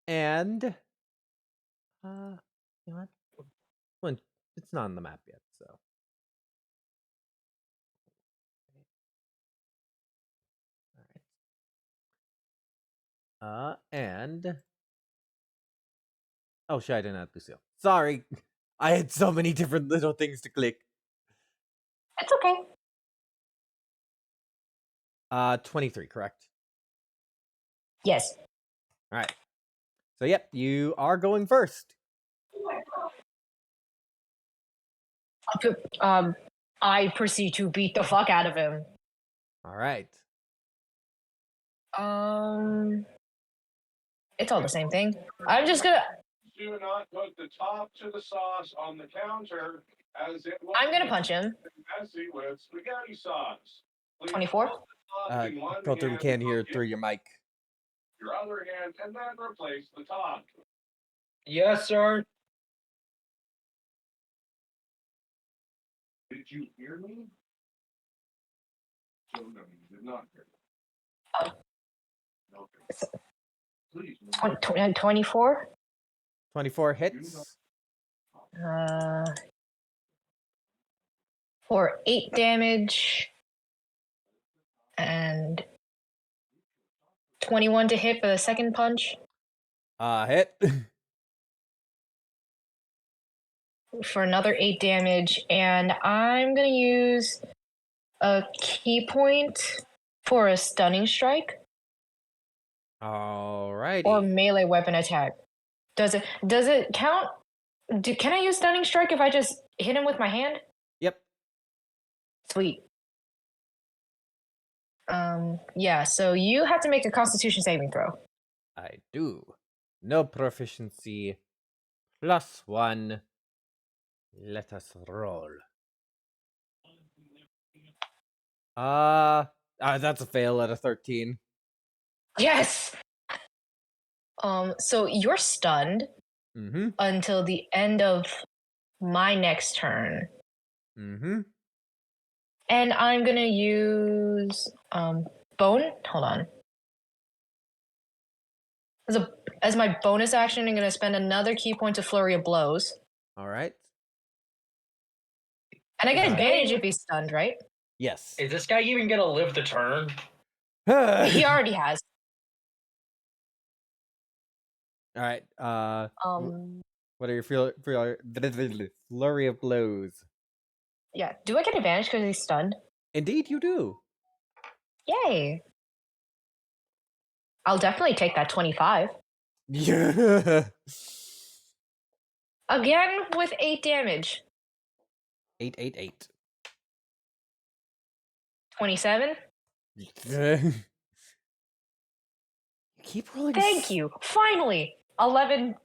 And you know what? Well, it's not on the map yet, so all right. And oh shit, I didn't have Lucille. Sorry. I had so many different little things to click. It's okay. 23, correct? Yes. All right. So yep, you are going first. I proceed to beat the fuck out of him. All right. It's all the same thing. I'm just gonna. Do not put the top to the sauce on the counter, as it will I'm gonna punch him. be messy with spaghetti sauce. Please 24? hold the top in one Filter, we hand can't hear and through your mic. your other hand, and then replace the top. Yes, sir. Did you hear me? So no, you did not hear me. Okay. Please. 24? 24 hits. For 8 damage. And 21 to hit for the second punch. Hit. For another 8 damage. And I'm gonna use a key point for a stunning strike Alrighty. or melee weapon attack. Does it count? Can I use stunning strike if I just hit him with my hand? Yep. Sweet. Yeah, so you have to make a constitution saving throw. I do. No proficiency. +1. Let us roll. That's a fail at a 13. Yes. So you're stunned Mm-hmm. until the end of my next turn. Mm-hmm. And I'm gonna use bone. Hold on. As my bonus action, I'm gonna spend another key point to flurry of blows. Alright. And I get Uh, advantage if he's stunned, right? Yes. Is this guy even gonna live the turn? He already has. Alright. Um What are your flurry of blows? yeah. Do I get advantage because he's stunned? Indeed, you do. Yay. I'll definitely take that 25. Yeah. Again with 8 damage. 888. 27. You keep rolling. Thank you. Finally. 11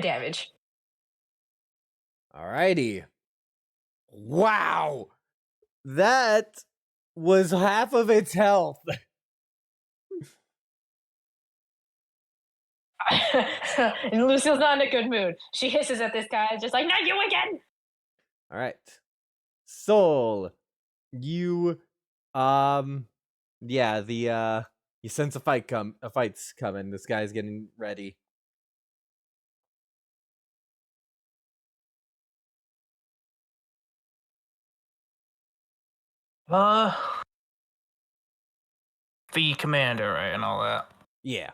damage. Alrighty. Wow. That was half of its health. And Lucille's not in a good mood. She hisses at this guy, just like, not you again! Alright. Soul. You yeah, you sense a fight's coming. This guy's getting ready. Uh, the commander, right, and all that. Yeah.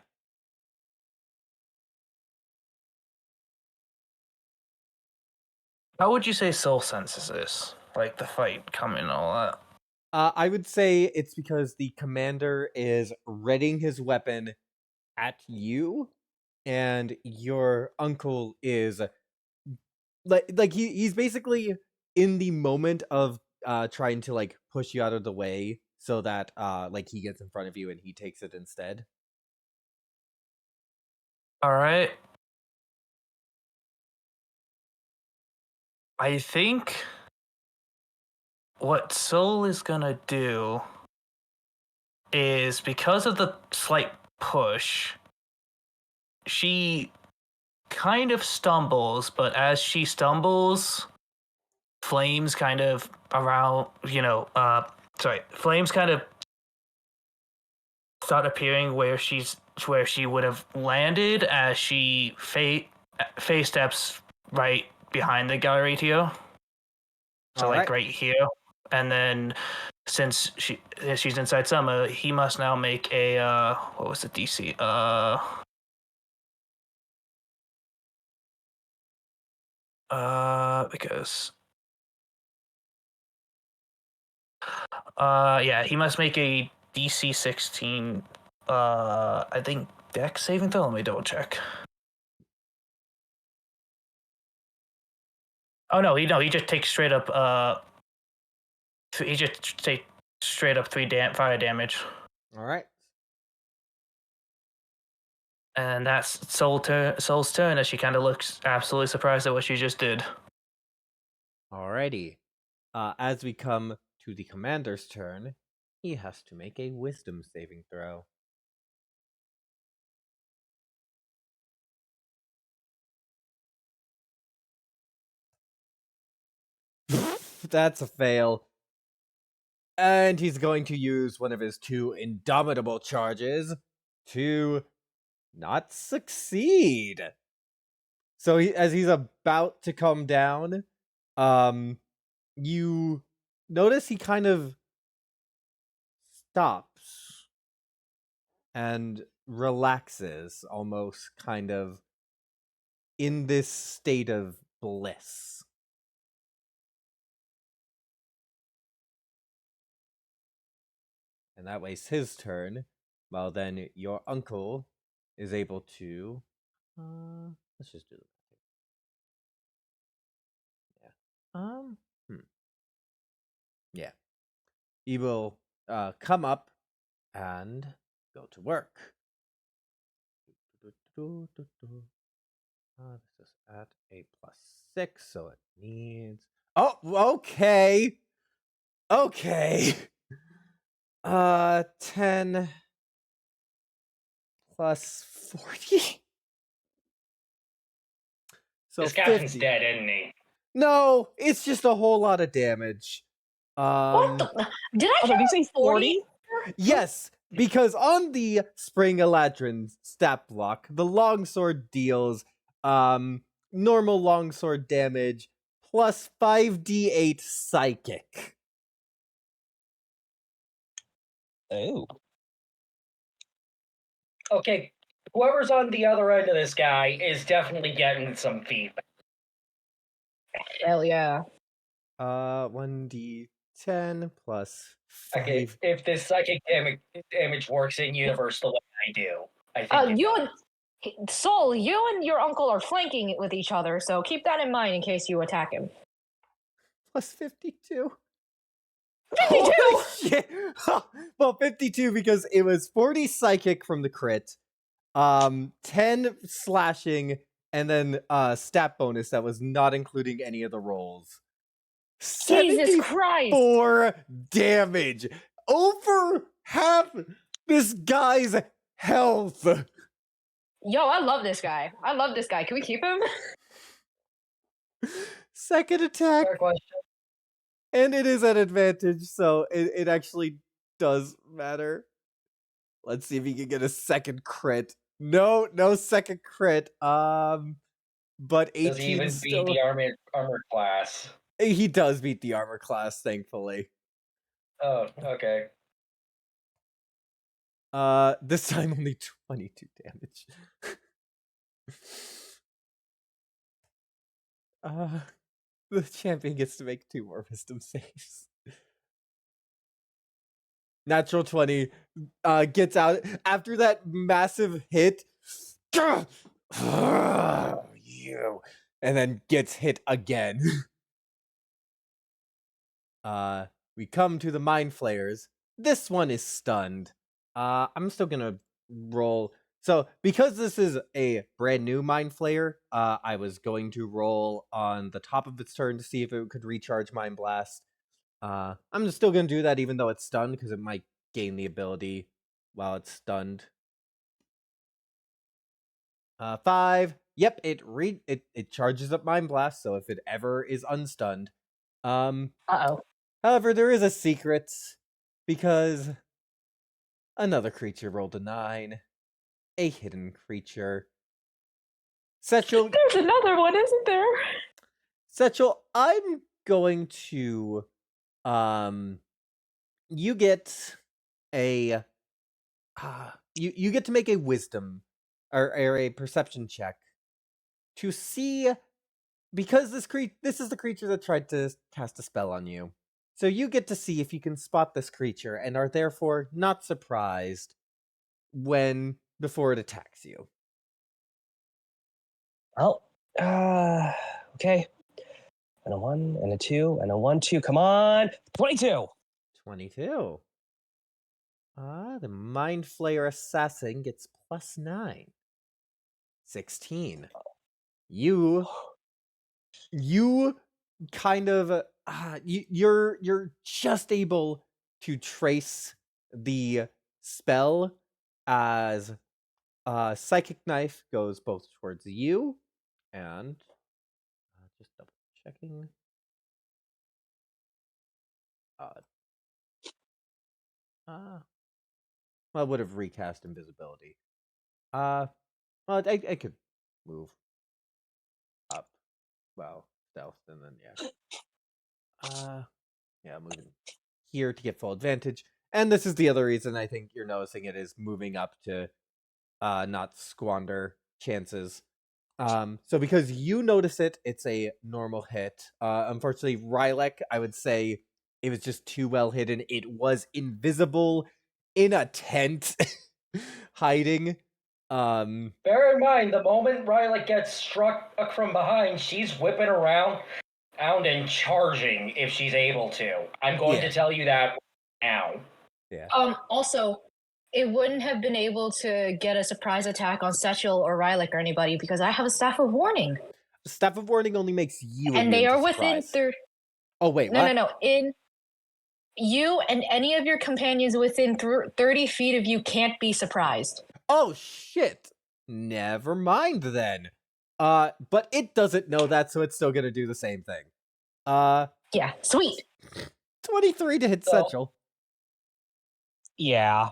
How would you say Soul senses this? Like the fight coming and all that. I would say it's because the commander is readying his weapon at you, and your uncle is he's basically in the moment of trying to like push you out of the way so that like he gets in front of you and he takes it instead. All right. I think what Soul is gonna do is, because of the slight push, she kind of stumbles, but as she stumbles, flames kind of around, flames kind of start appearing where she would have landed as she face steps right behind the Galleritio. So All like right. right here. And then since she's inside Summer, he must now make a what was the DC? Because yeah, he must make a DC 16 I think Dex saving throw. Let me double check. Oh no, he just takes straight up he just takes straight up 3 fire damage. All right. And that's Soul's turn, as she kind of looks absolutely surprised at what she just did. Alrighty. As we come to the commander's turn, he has to make a wisdom saving throw. That's a fail. And he's going to use one of his 2 indomitable charges to not succeed. So as he's about to come down, you notice he kind of stops and relaxes, almost kind of in this state of bliss. And that wastes his turn. Well, then your uncle is able to. Let's just do it. Yeah. Yeah. He will come up and go to work. This is at a +6, so it needs. Oh, okay. Okay. 10 plus 40. So This captain's 50. dead, isn't he? No, it's just a whole lot of damage. What the? Did I Oh, did hear you say 40? Yes, because on the Spring Eladrin stat block, the longsword deals normal longsword damage plus 5d8 psychic. Oh. Okay, whoever's on the other end of this guy is definitely getting some feedback. Hell yeah. 1d10 plus 5. Okay, if this psychic damage works in universe the way I do, I think Soul, you and your uncle are flanking with each other, so keep that in mind in case you attack him. Plus 52. 52! Holy shit! Well, 52 because it was 40 psychic from the crit, 10 slashing, and then stat bonus that was not including any of the rolls. Jesus Christ! 74 damage! Over half this guy's health! Yo, I love this guy. I love this guy. Can we keep him? Second attack, fair question. and it is at advantage, so it actually does matter. Let's see if he can get a second crit. No second crit. But 18 Does he even still... beat the armor class? He does beat the armor class, thankfully. Oh, okay. This time only 22 damage. The champion gets to make 2 more wisdom saves. Natural 20 gets out after that massive hit. You, and then gets hit again. We come to the Mind Flayers. This one is stunned. I'm still gonna roll. So because this is a brand new Mind Flayer, I was going to roll on the top of its turn to see if it could recharge Mind Blast. I'm just still gonna do that even though it's stunned because it might gain the ability while it's stunned. 5. Yep, it charges up Mind Blast, so if it ever is unstunned. Uh-oh. However, there is a secret because another creature rolled a 9. A hidden creature. Setchel, There's another one, isn't there? Setchel, I'm going to you get a you get to make a wisdom or a perception check to see, because this is the creature that tried to cast a spell on you. So you get to see if you can spot this creature and are therefore not surprised before it attacks you. Oh, okay. And a 1, and a 2, and a 1, 2. Come on. 22. 22. The Mind Flayer Assassin gets +9. 16. You kind of you're just able to trace the spell as Psychic Knife goes both towards you and just double checking. Well, I would have recast invisibility. Well, I could move up. Well, stealth, and then yeah, moving here to get full advantage. And this is the other reason I think you're noticing it is moving up to not squander chances. So because you notice it, it's a normal hit. Unfortunately, Rylek, I would say it was just too well hidden. It was invisible in a tent, hiding. Bear in mind, the moment Riley gets struck from behind, she's whipping around and charging if she's able to. I'm going to tell you that now. Yeah. Also, it wouldn't have been able to get a surprise attack on Setchel or Rylek or anybody because I have a Staff of Warning. Staff of Warning only makes you and they immune are to within surprise. Oh wait, what? No. In you and any of your companions within 30 feet of you can't be surprised. Oh shit! Never mind then. But it doesn't know that, so it's still gonna do the same thing. Yeah, sweet. 23 to hit Setchel. Yeah.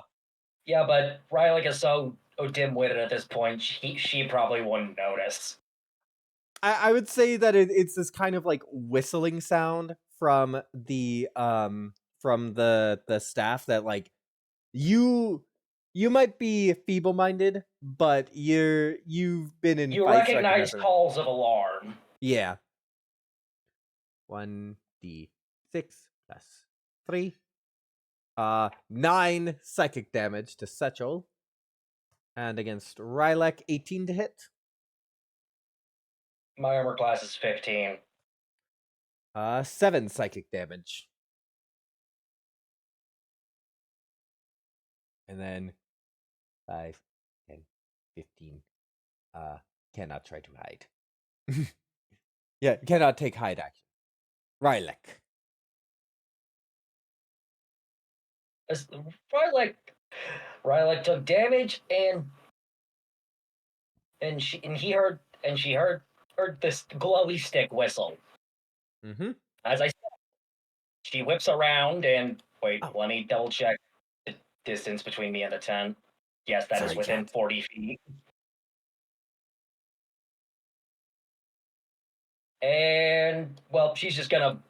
Yeah, but Riley is so dim-witted at this point, she probably wouldn't notice. I would say that it's this kind of like whistling sound from the staff that like you might be feeble-minded, but you've been in You fights recognize recognized- calls of alarm. Yeah. 1d6 plus 3. 9 psychic damage to Setchel. And against Rylek, 18 to hit. My armor class is 15. 7 psychic damage. And then 5, 10, 15. Cannot try to hide. Yeah, cannot take hide action. Rylek. Rylek took damage and she heard this glowy stick whistle. Mm-hmm. As I said, she whips around and let me double check the distance between me and the tent. Yes, that is within 40 feet. And well, she's just gonna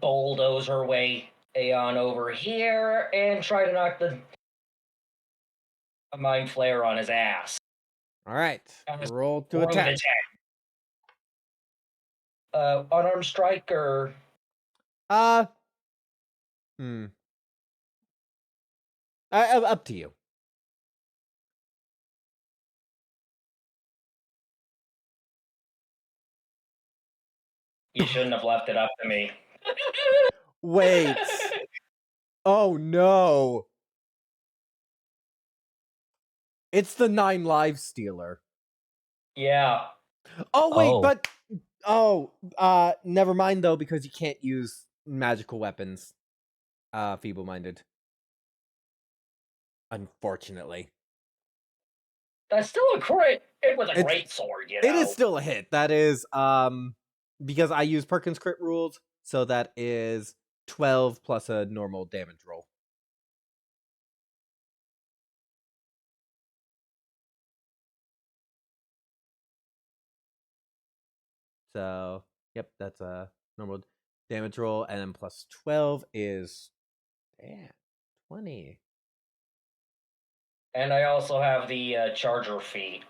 bulldoze her way on over here and try to knock a mind flare on his ass. All right. As Roll to Roll with a attack. 10. Unarmed strike or Hmm. Up to you. you shouldn't have left it up to me. Wait. Oh no. It's the 9 lives stealer. Yeah. Oh wait, Oh. but never mind though, because you can't use magical weapons. Feeble-minded. Unfortunately. That's still a crit. It was a It's- great sword, you know. It is still a hit. That is because I use Perkins crit rules, so that is 12 plus a normal damage roll. So, yep, that's a normal damage roll, and then plus 12 is 20. And I also have the charger feat.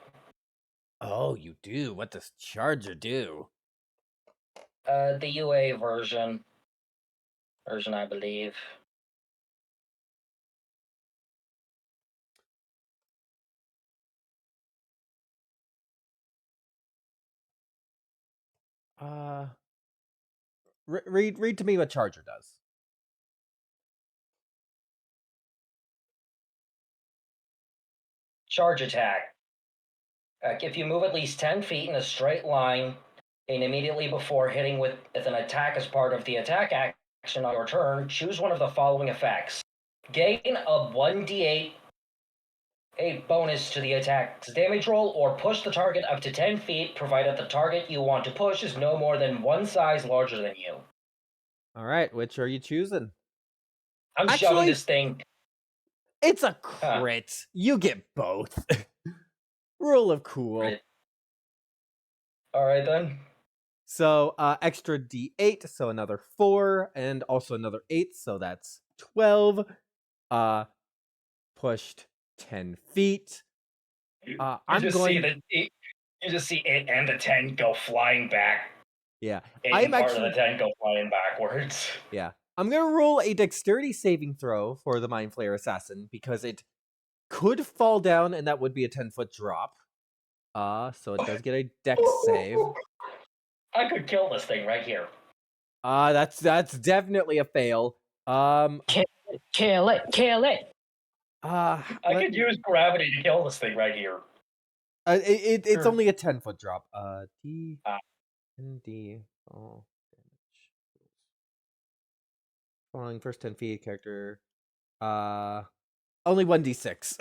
Oh, you do. What does Charger do? The UA version, I believe. Read to me what Charger does. Charge attack. If you move at least 10 feet in a straight line, and immediately before hitting with an attack as part of the attack action on your turn, choose one of the following effects. Gain a 1d8 a bonus to the attack's damage roll, or push the target up to 10 feet, provided the target you want to push is no more than one size larger than you. All right, which are you choosing? I'm Actually- shoving this thing. It's a crit. You get both. Rule of cool. Right. Alright then. So extra d8, so another 4, and also another 8, so that's 12. Pushed 10 feet. I'm going. You just see it and the 10 go flying back. Yeah, I'm I'm part of the actually. 10 go flying backwards. Yeah, I'm gonna roll a dexterity saving throw for the Mind Flayer Assassin because it could fall down, and that would be a 10-foot drop. So it does get a dex save. I could kill this thing right here. That's definitely a fail. Kill it. I could use gravity to kill this thing right here. It's Sure. only a 10-foot drop. D Ah. and D fall damage. Falling first 10 feet character. Only 1d6.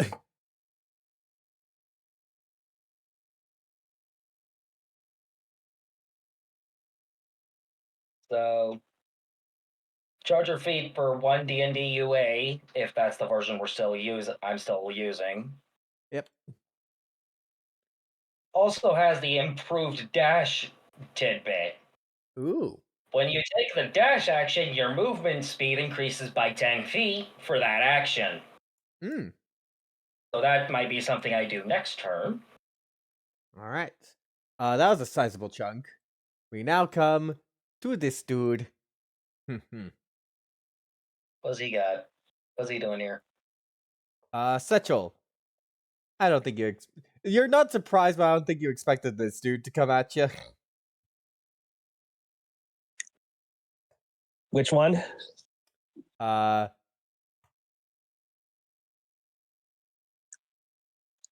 So, charger feat for 1 D&D UA, if that's the version I'm still using. Yep. Also has the improved dash tidbit. Ooh. When you take the dash action, your movement speed increases by 10 feet for that action. Hmm. So that might be something I do next turn. All right. That was a sizable chunk. We now come to this dude. What's he got? What's he doing here? Setchel. I don't think you're not surprised, but I don't think you expected this dude to come at you. Which one?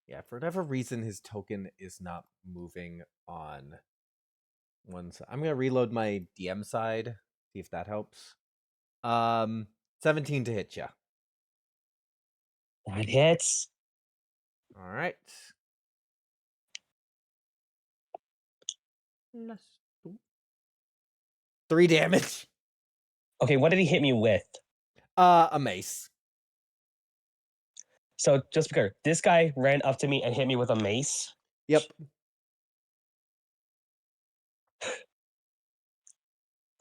Yeah, for whatever reason, his token is not moving on one side. I'm gonna reload my DM side, see if that helps. 17 to hit ya. That hits. All right. Three damage. Okay, what did he hit me with? A mace. So just because this guy ran up to me and hit me with a mace. Yep.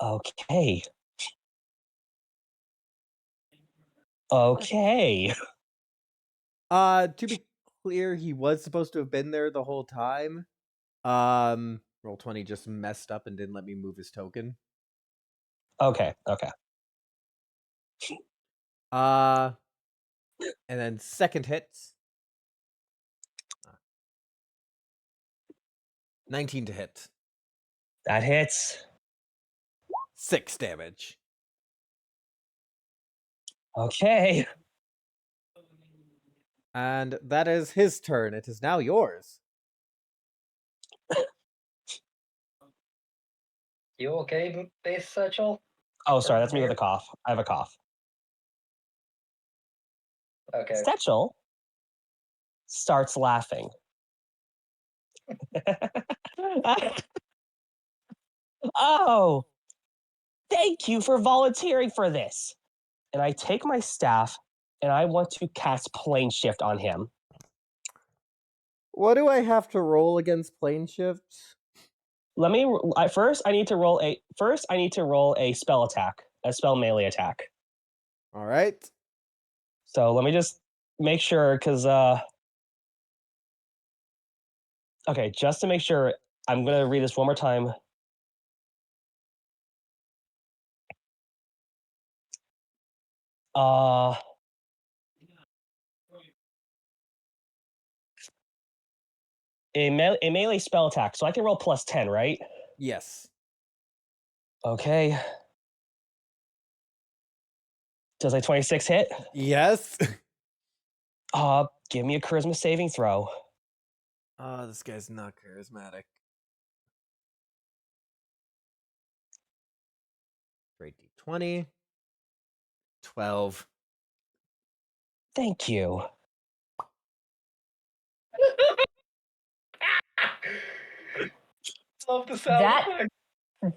Okay. Okay. To be clear he was supposed to have been there the whole time. Roll20 just messed up and didn't let me move his token. Okay. And then second hit. 19 to hit. That hits. 6 damage. Okay. And that is his turn. It is now yours. You okay, Base Satchel? Oh, sorry, that's me with a cough. I have a cough. Okay. Stetchel starts laughing. Oh, thank you for volunteering for this. And I take my staff and I want to cast Plane Shift on him. What do I have to roll against plane shifts? Let me first. I need to roll a spell attack, a spell melee attack. All right. So let me just make sure, because okay, just to make sure, I'm gonna read this one more time. A melee spell attack, so I can roll +10, right? Yes. Okay. Does a 26 hit? Yes. Give me a charisma saving throw. Oh, this guy's not charismatic. Great D20. 12. Thank you. Love the sound That- effect.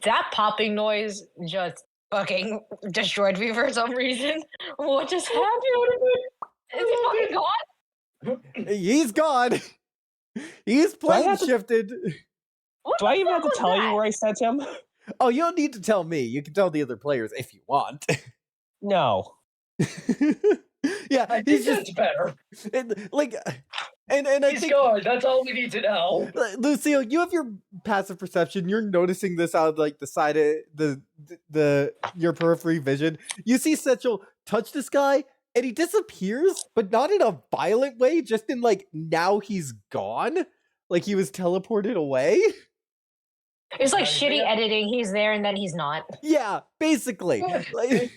That popping noise just fucking destroyed me for some reason. What just happened? Is he fucking gone? He's gone. He's I plane have to- shifted. What Do the I even have fuck to was tell you that? where I sent him? Oh, you don't need to tell me. You can tell the other players if you want. No. Yeah, I he's think just that's better. like, and I He's think gone. That's all we need to know. Lucille, you have your passive perception. You're noticing this out of like the side of the your periphery vision. You see Setchel touch this guy, and he disappears, but not in a violent way. Just in like now he's gone, like he was teleported away. It's like Nice, shitty yeah. editing. He's there and then he's not. Yeah, basically. Like,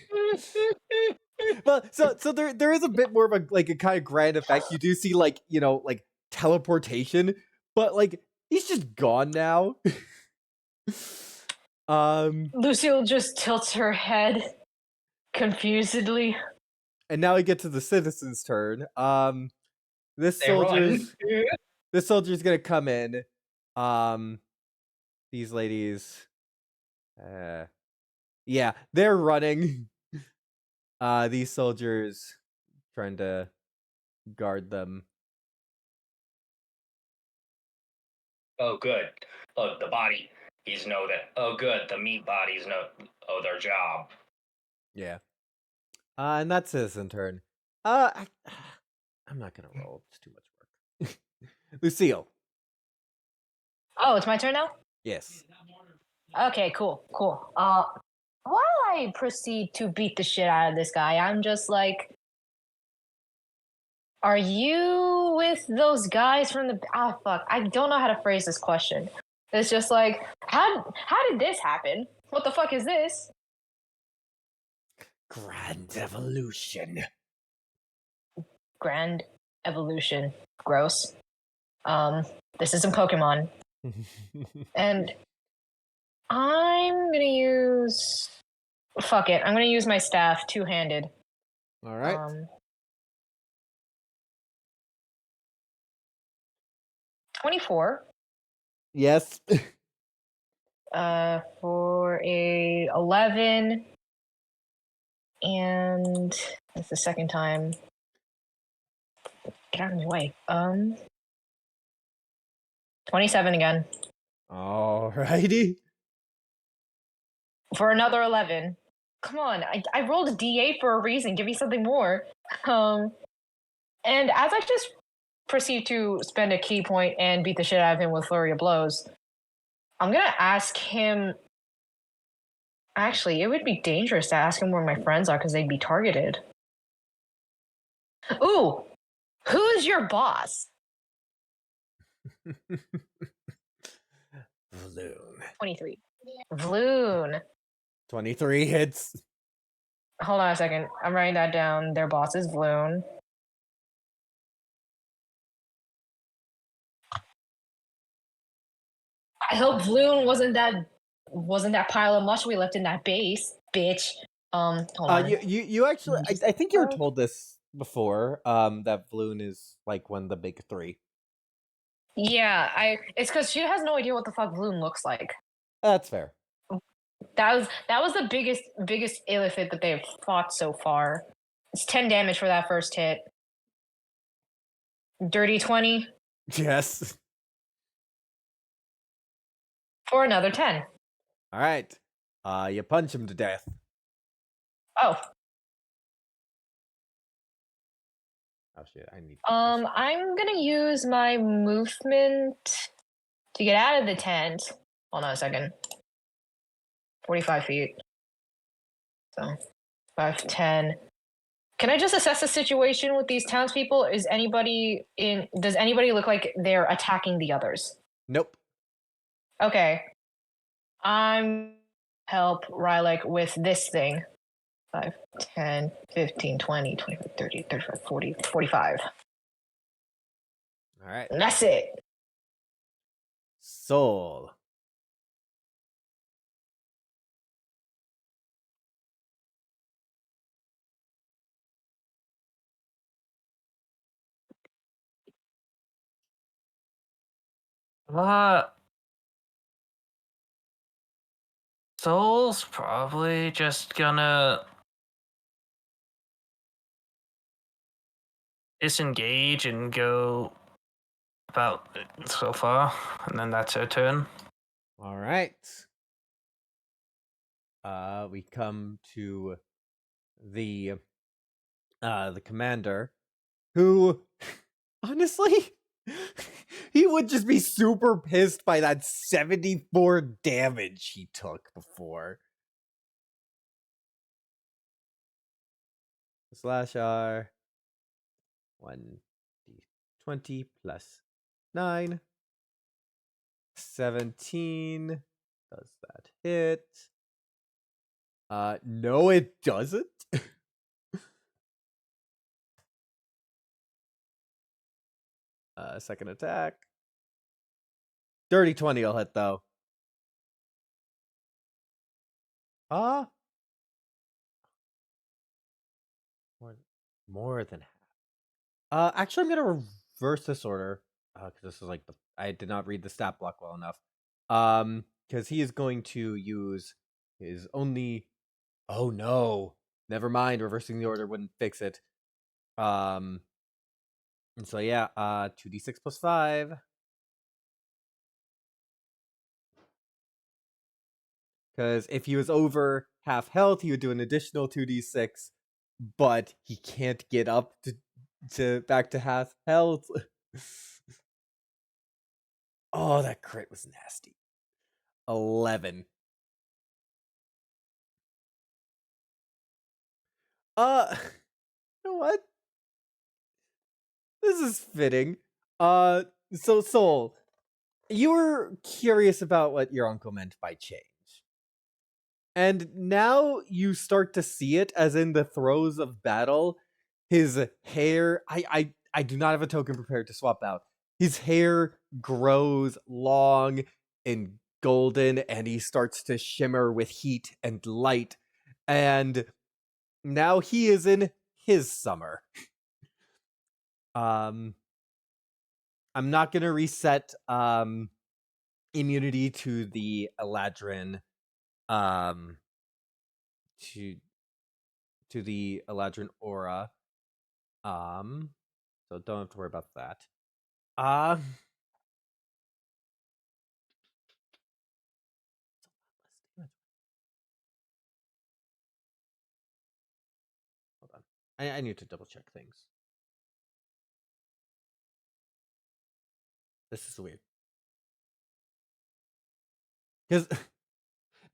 but so there is a bit more of a like a kind of grand effect. You do see like, you know, like teleportation, but like he's just gone now. Lucille just tilts her head confusedly. And now we get to the citizen's turn. This They run. soldier's gonna come in. These ladies, yeah, they're running. These soldiers trying to guard them. Oh, good. Oh, the body. He's know that. Oh, good. The meat bodies know. Oh, their job. Yeah. And that's citizen turn. I'm not gonna roll. It's too much work. Lucille. Oh, it's my turn now? Yes. Okay, cool. While I proceed to beat the shit out of this guy, I'm just like, are you with those guys from the... Ah, fuck. I don't know how to phrase this question. It's just like, how did this happen? What the fuck is this? Grand evolution. Grand evolution. Gross. This isn't Pokemon. And I'm gonna use... Fuck it. I'm gonna use my staff two-handed. All right. 24. Yes. For a 11. And that's the second time. Get out of my way. 27 again. Alrighty. For another 11. Come on, I rolled a D8 for a reason. Give me something more. And as I just proceed to spend a key point and beat the shit out of him with flurry of blows. I'm gonna ask him. Actually, it would be dangerous to ask him where my friends are because they'd be targeted. Ooh, who's your boss? Vloon. 23. Vloon. 23 hits. Hold on a second. I'm writing that down. Their boss is Vloon. I hope Vloon wasn't that pile of mush we left in that base, bitch. Hold on. You actually, Just- I think you were told this before. That Vloon is like one of the big three. Yeah, it's because she has no idea what the fuck Vloon looks like. That's fair. That was the biggest illithid that they've fought so far. It's 10 damage for that first hit. Dirty 20 Yes. for another 10. All right. You punch him to death. Oh. Oh shit! I need. I'm gonna use my movement to get out of the tent. Hold on a second. 45 feet. So 5, 10. Can I just assess the situation with these townspeople? Does anybody look like they're attacking the others? Nope. Okay. I'm help Rylek with this thing. 5, 10, 15, 20, 25, 30, 35, 40, 45. All right. And that's it. Soul. Soul's probably just gonna disengage and go about so far, and then that's her turn. All right. We come to the commander, who honestly he would just be super pissed by that 74 damage he took before. Slash R 1d20 plus 9. 17. Does that hit? No, it doesn't. Second attack. Dirty 20 will hit though. More than half. Actually, I'm gonna reverse this order because this is like I did not read the stat block well enough. Because he is going to use his only. Oh no! Never mind. Reversing the order wouldn't fix it. And so yeah, 2d6 plus 5. Because if he was over half health, he would do an additional 2d6, but he can't get up to back to half health. Oh, that crit was nasty. 11. You know what? This is fitting. So Soul, you were curious about what your uncle meant by change. And now you start to see it as in the throes of battle. His hair, I do not have a token prepared to swap out. His hair grows long and golden, and he starts to shimmer with heat and light. And now he is in his summer. I'm not gonna reset immunity to the Eladrin to the Eladrin aura. So don't have to worry about that. Hold on. I need to double check things. This is weird. Because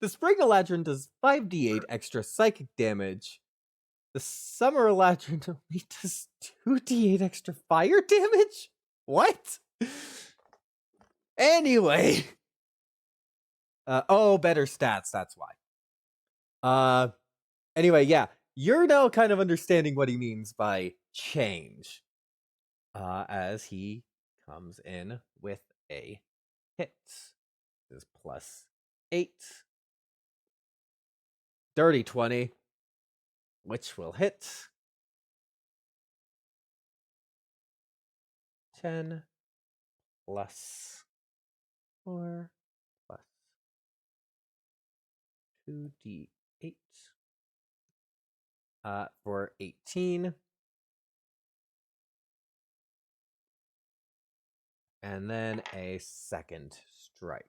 the Spring Eladrin does 5d8 extra psychic damage. The Summer Eladrin only does 2d8 extra fire damage? What? Anyway. Better stats, that's why. Anyway, yeah. You're now kind of understanding what he means by change. As he comes in with a hit. This is +8. Dirty 20. Which will hit. 10 plus 4 plus 2d8 for 18. And then a second strike.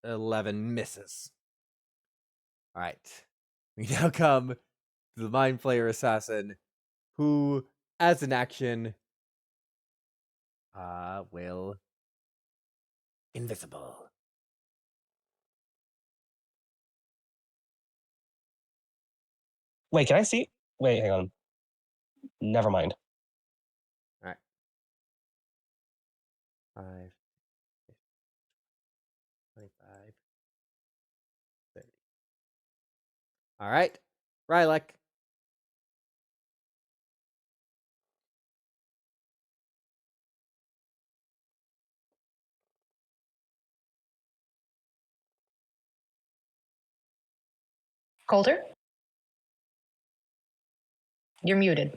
11 misses. All right. We now come to the Mind Flayer Assassin, who, as an action, will invisible. Wait, can I see? Wait, hang on. Never mind. All right. 5, 25, 30. All right. Rylek. Coulter? You're muted.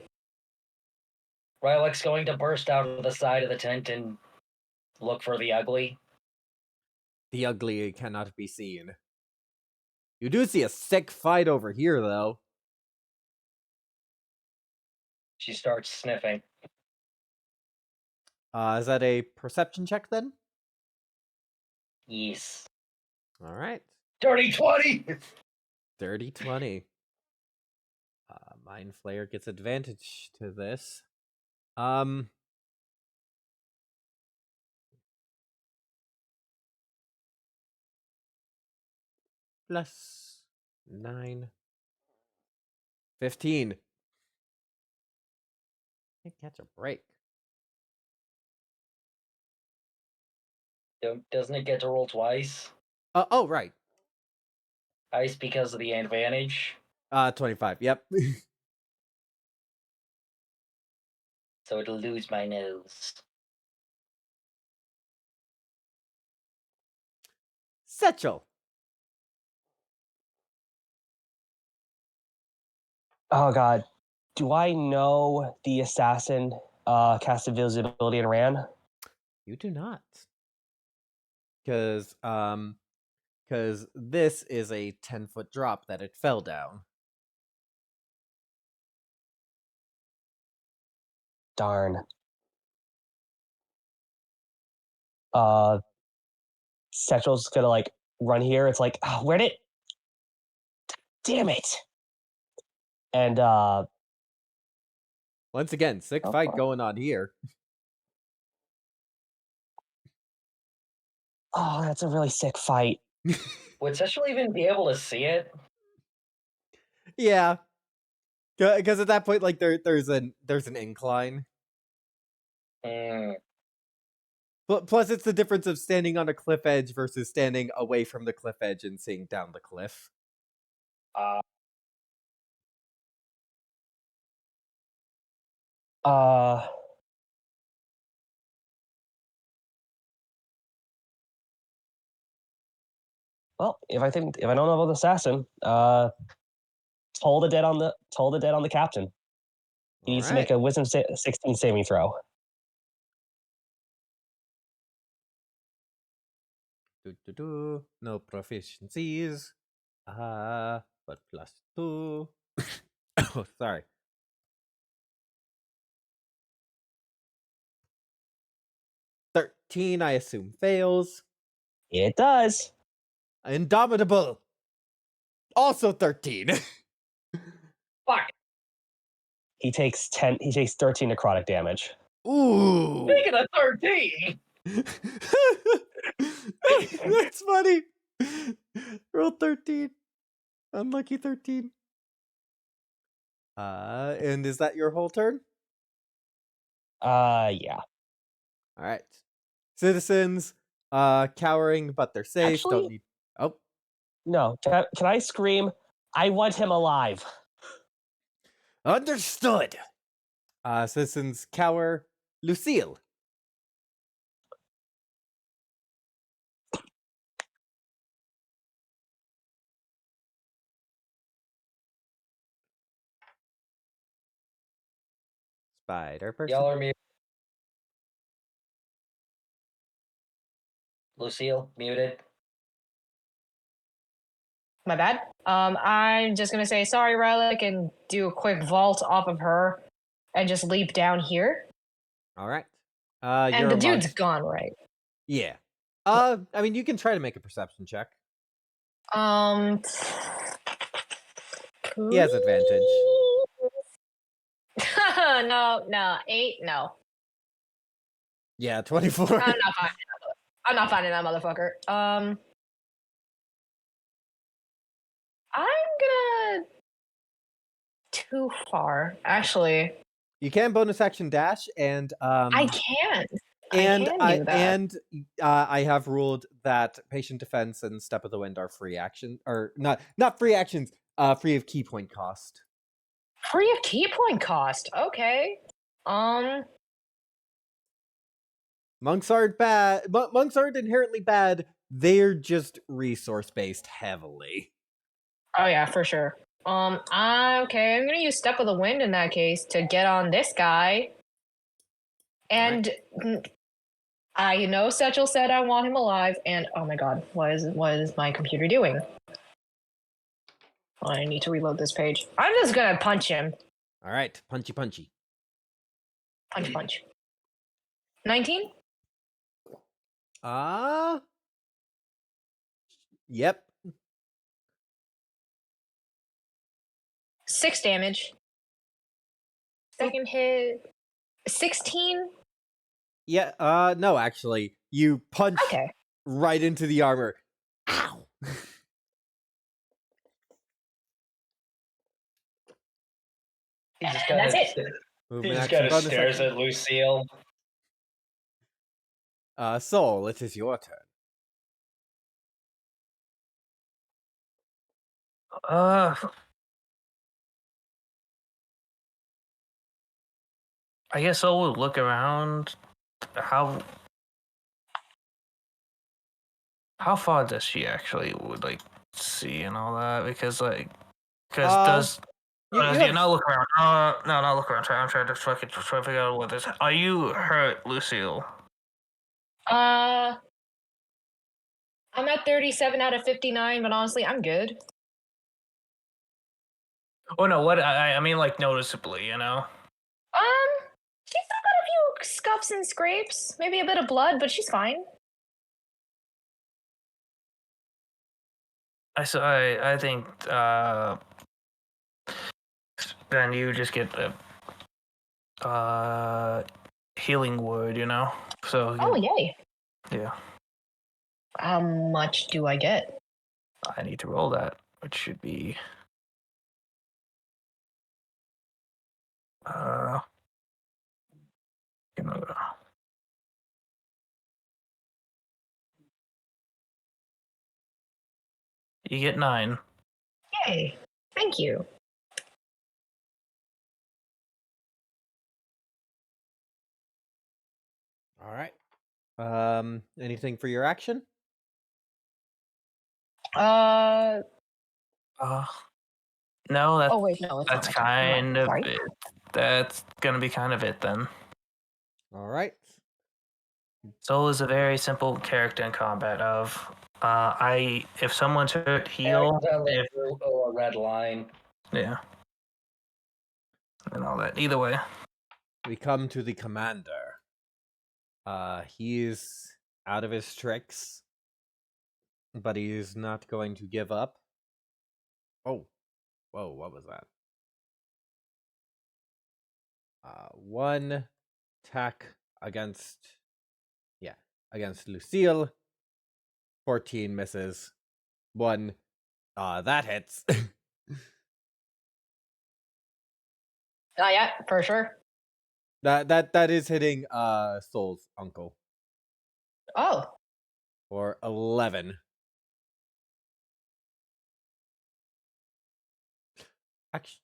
Rylek's going to burst out of the side of the tent and look for the ugly. The ugly cannot be seen. You do see a sick fight over here, though. She starts sniffing. Is that a perception check then? Yes. All right. Dirty 20! Dirty 20. Mind Flayer gets advantage to this. Plus 9. 15. Can't catch a break. Doesn't it get to roll twice? Oh, right. Ice because of the advantage. 25. Yep. So it'll lose my nose. Setchel. Oh god. Do I know the assassin cast invisibility and ran? You do not. Because this is a 10-foot drop that it fell down. Darn. Satchel's gonna like run here. It's like, oh, where did? Damn it! And Once again, sick Oh, fight fuck. going on here. oh, that's a really sick fight. Would Sechel even be able to see it? Yeah. Because at that point, like there's an incline. But plus, it's the difference of standing on a cliff edge versus standing away from the cliff edge and seeing down the cliff. Well, if I don't know about the assassin, toll the dead on the captain. He needs to make a wisdom 16 saving throw. No proficiencies. But +2. Oh, sorry. $13, I assume, fails. It does. Indomitable. Also 13. Fuck. He takes 13 necrotic damage. Ooh. Speaking of 13, That's funny. Roll 13. Unlucky 13. And is that your whole turn? Yeah. All right. Citizens, cowering, but they're safe. Don't Actually- need. Oh, No, can I scream? I want him alive. understood. Citizens cower. Lucille. Spider person. y'all are muted. Lucille, muted. My bad. I'm just gonna say sorry, Relic, and do a quick vault off of her, and just leap down here. All right. And you're the amongst- dude's gone, right? Yeah. I mean, you can try to make a perception check. He has advantage. no, 8, no. Yeah, 24. I'm not finding that motherfucker. I'm gonna too far. Actually, You can bonus action dash, and I can. and I can do that. I have ruled that patient defense and step of the wind are free action, or not free actions. Free of key point cost. Free of key point cost. Okay. Monks aren't bad. Monks aren't inherently bad. They're just resource based heavily. Oh yeah, for sure. Okay. I'm gonna use step of the wind in that case to get on this guy. And I know Setchel said I want him alive, and oh my god, what is my computer doing? I need to reload this page. I'm just gonna punch him. All right, punchy. Punch. 19? Yep. 6 damage. Second hit. 16? Yeah, no, actually. You punch Okay. right into the armor. Ow! He just And that's kinda it. st- Movement He just action, kind of bonus stares action. at Lucille. Soul, it is your turn. I guess I will look around. How far does she actually would like see and all that? Because does You yeah, have- not look around. No, not look around. I'm trying to figure out what this. Are you hurt, Lucille? I'm at 37 out of 59, but honestly, I'm good. Oh no, what I mean, like noticeably, you know. She's still got a few scuffs and scrapes, maybe a bit of blood, but she's fine. I think then you just get the healing word, you know. So Oh, yay. yeah, How much do I get? I need to roll that, which should be you know, you get 9. Yay. Thank you. All right. Anything for your action? Uh, No, that's oh, wait, no. It's that's not my turn. kind of Sorry. it. That's gonna be kind of it then. All right. Soul is a very simple character in combat. If someone's hurt, heal. If, a red line. yeah, and all that. Either way, We come to the commander. He's out of his tricks, but he's not going to give up. Oh, whoa! What was that? One attack against Lucille. 14 misses. One, that hits. Not yet, for sure. that is hitting Soul's uncle Oh, for 11. Actually,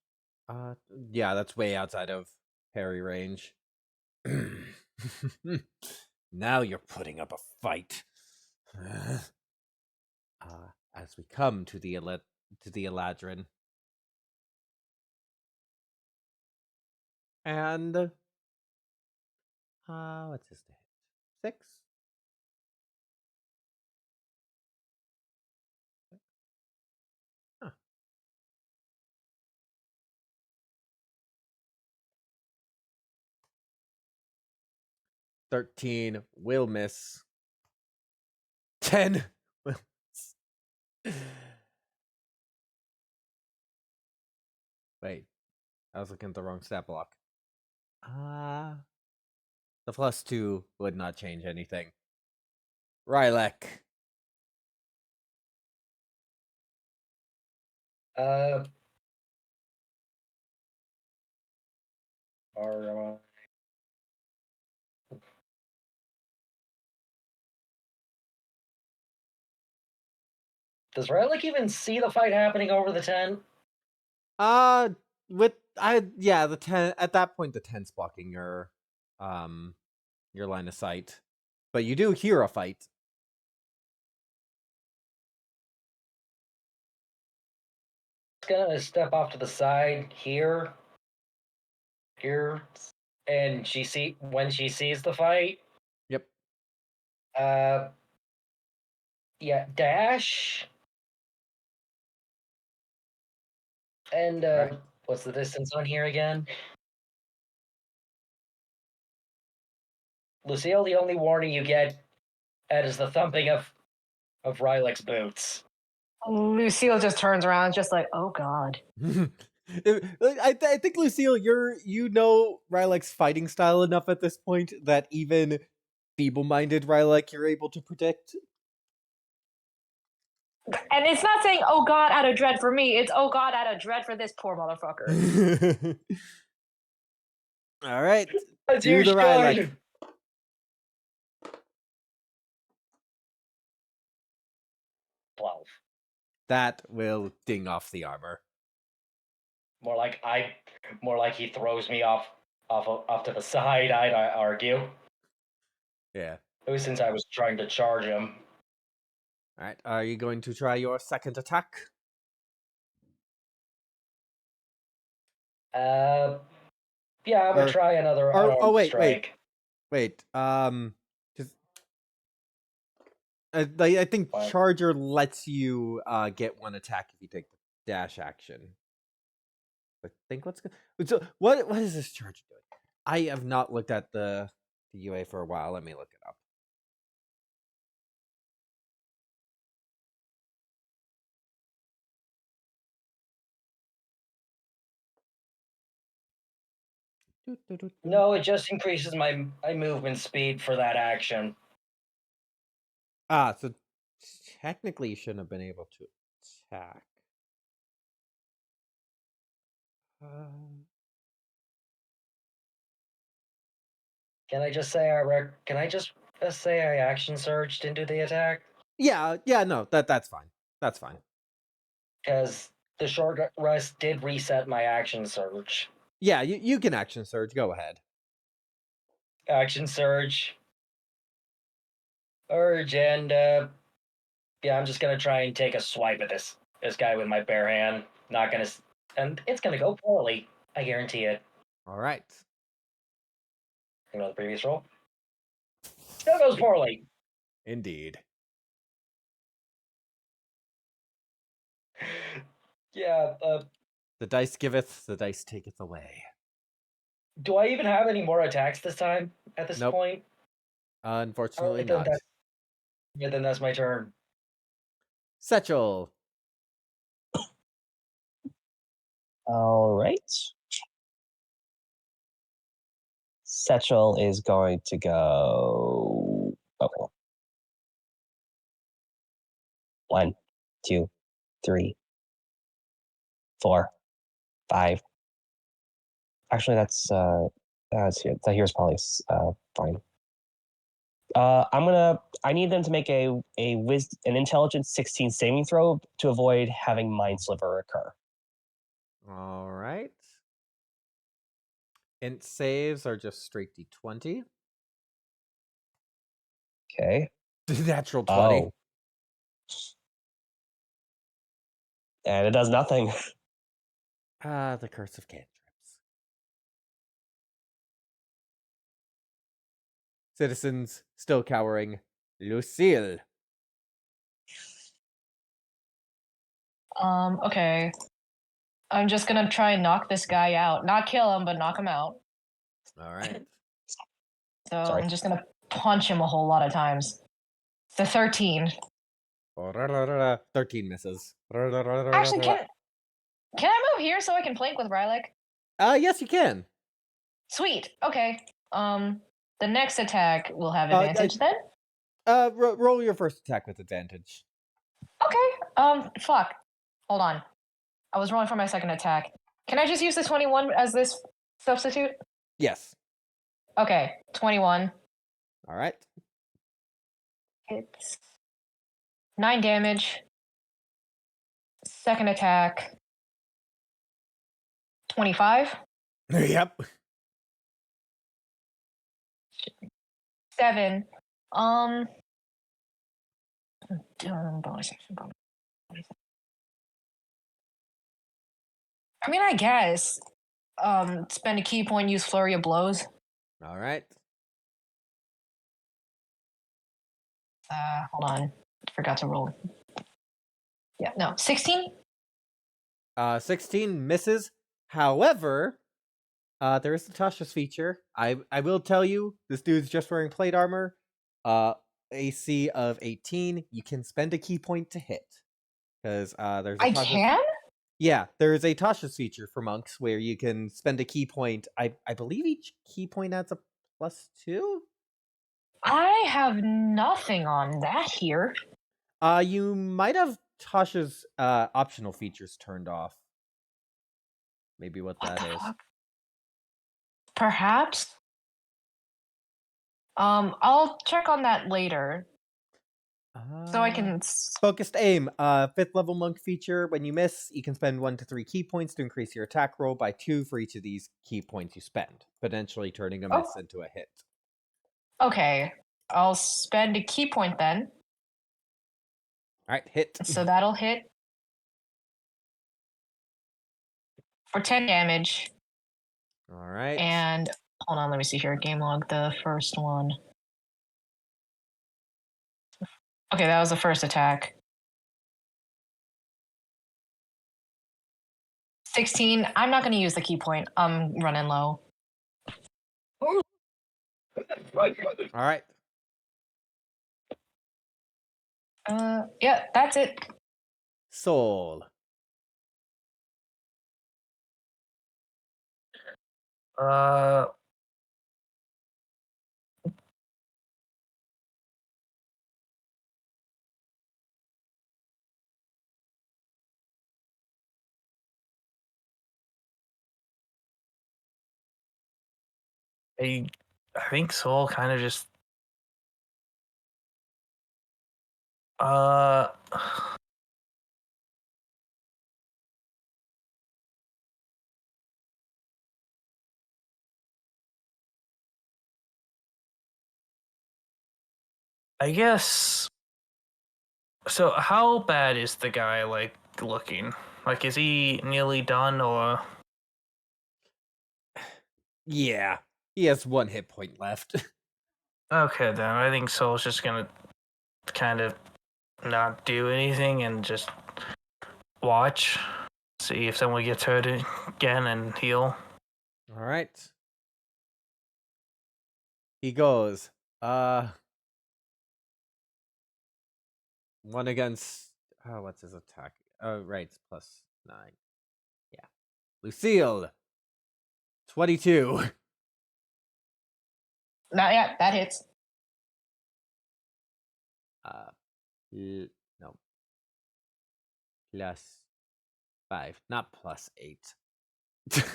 yeah, that's way outside of parry range. Now you're putting up a fight. As we come to the Eladrin. And what's his name? 6? Huh. "13 will miss. 10 will miss. Wait, I was looking at the wrong stat block. The +2 would not change anything. Rylek. Or, does Relic even see the fight happening over the tent? The 10 at that point the 10's blocking your line of sight. But you do hear a fight. Gonna step off to the side here, and when she sees the fight. Yep. Yeah, dash, and Right. what's the distance on here again? Lucille, the only warning you get is the thumping of Rylek's boots. Lucille just turns around, just like, oh god. I think Lucille, you know Rylek's fighting style enough at this point that even feeble-minded Rylek you're able to predict. And it's not saying, oh god, out of dread for me. It's, oh god, out of dread for this poor motherfucker. All right. That's Do your the Rylek. shine. 12. That will ding off the armor. More like he throws me off to the side. I'd argue. Yeah. Since I was trying to charge him. All right. Are you going to try your second attack? Yeah, I'm gonna try another unarmed strike. Wait. Just I think What? Charger lets you get one attack if you take the dash action. I think what's good. So what is this Charger doing? I have not looked at the UA for a while. Let me look it up. No, it just increases my movement speed for that action. So technically you shouldn't have been able to attack. Can I just say I action surged into the attack? Yeah, no, that's fine. That's fine. Because the short rest did reset my action surge. Yeah, you can action surge. Go ahead. Action surge. Urge, and yeah, I'm just gonna try and take a swipe at this guy with my bare hand. Not gonna, and it's gonna go poorly. I guarantee it. All right. You know the previous roll. Still goes poorly. Indeed. Yeah. The dice giveth, the dice taketh away. Do I even have any more attacks this time at this Nope. point? Unfortunately then not. Then that's my turn. Setchel. All right. Setchel is going to go. Oh. 1, 2, 3, 4, 5. Actually, that's here. Here's probably fine. I need them to make an intelligence 16 saving throw to avoid having Mind Sliver occur. All right. Int saves are just straight D20. Okay. Natural 20. Oh. And it does nothing. The curse of cantrips. Citizens still cowering. Lucille. Okay. I'm just gonna try and knock this guy out. Not kill him, but knock him out. All right. So Sorry. I'm just gonna punch him a whole lot of times. The 13. 13 misses. Actually, can I move here so I can flank with Rylak? Yes, you can. Sweet. Okay. The next attack will have advantage then. Roll your first attack with advantage. Okay. Fuck. Hold on. I was rolling for my second attack. Can I just use the 21 as this substitute? Yes. Okay. 21. All right. It's 9 damage. Second attack. 25. Yep. 7. Bonus action. I mean, I guess. Spend a key point, use Flurry of Blows. All right. Hold on. Forgot to roll. Yeah, no. 16? 16 misses. However, there is the Tasha's feature. I will tell you, this dude's just wearing plate armor. AC of 18. You can spend a key point to hit. Because there's a I Tasha's... can? Yeah, there is a Tasha's feature for monks where you can spend a key point. I believe each key point adds a +2? I have nothing on that here. You might have Tasha's optional features turned off. Maybe what What that the is. fuck? Perhaps. I'll check on that later. So I can. Focused aim, 5th level monk feature. When you miss, you can spend 1 to 3 key points to increase your attack roll by 2 for each of these key points you spend, potentially turning a miss into a hit. Okay, I'll spend a key point then. All right, hit. So that'll hit for 10 damage. All right. And hold on, let me see here. Game log, the first one. Okay, that was the first attack. 16. I'm not going to use the key point. I'm running low. All right. Yeah, that's it. Soul. I think Soul kind of just I guess. So how bad is the guy like looking? Like, is he nearly done or? Yeah, he has 1 hit point left. Okay, then I think Soul's just gonna kind of not do anything and just watch, see if someone gets hurt again and heal. All right. He goes. 1 against. Oh, what's his attack? Oh, right, it's +9. Yeah. Lucille. 22. Yeah, that hits. No. Plus 5, not plus 8. 7.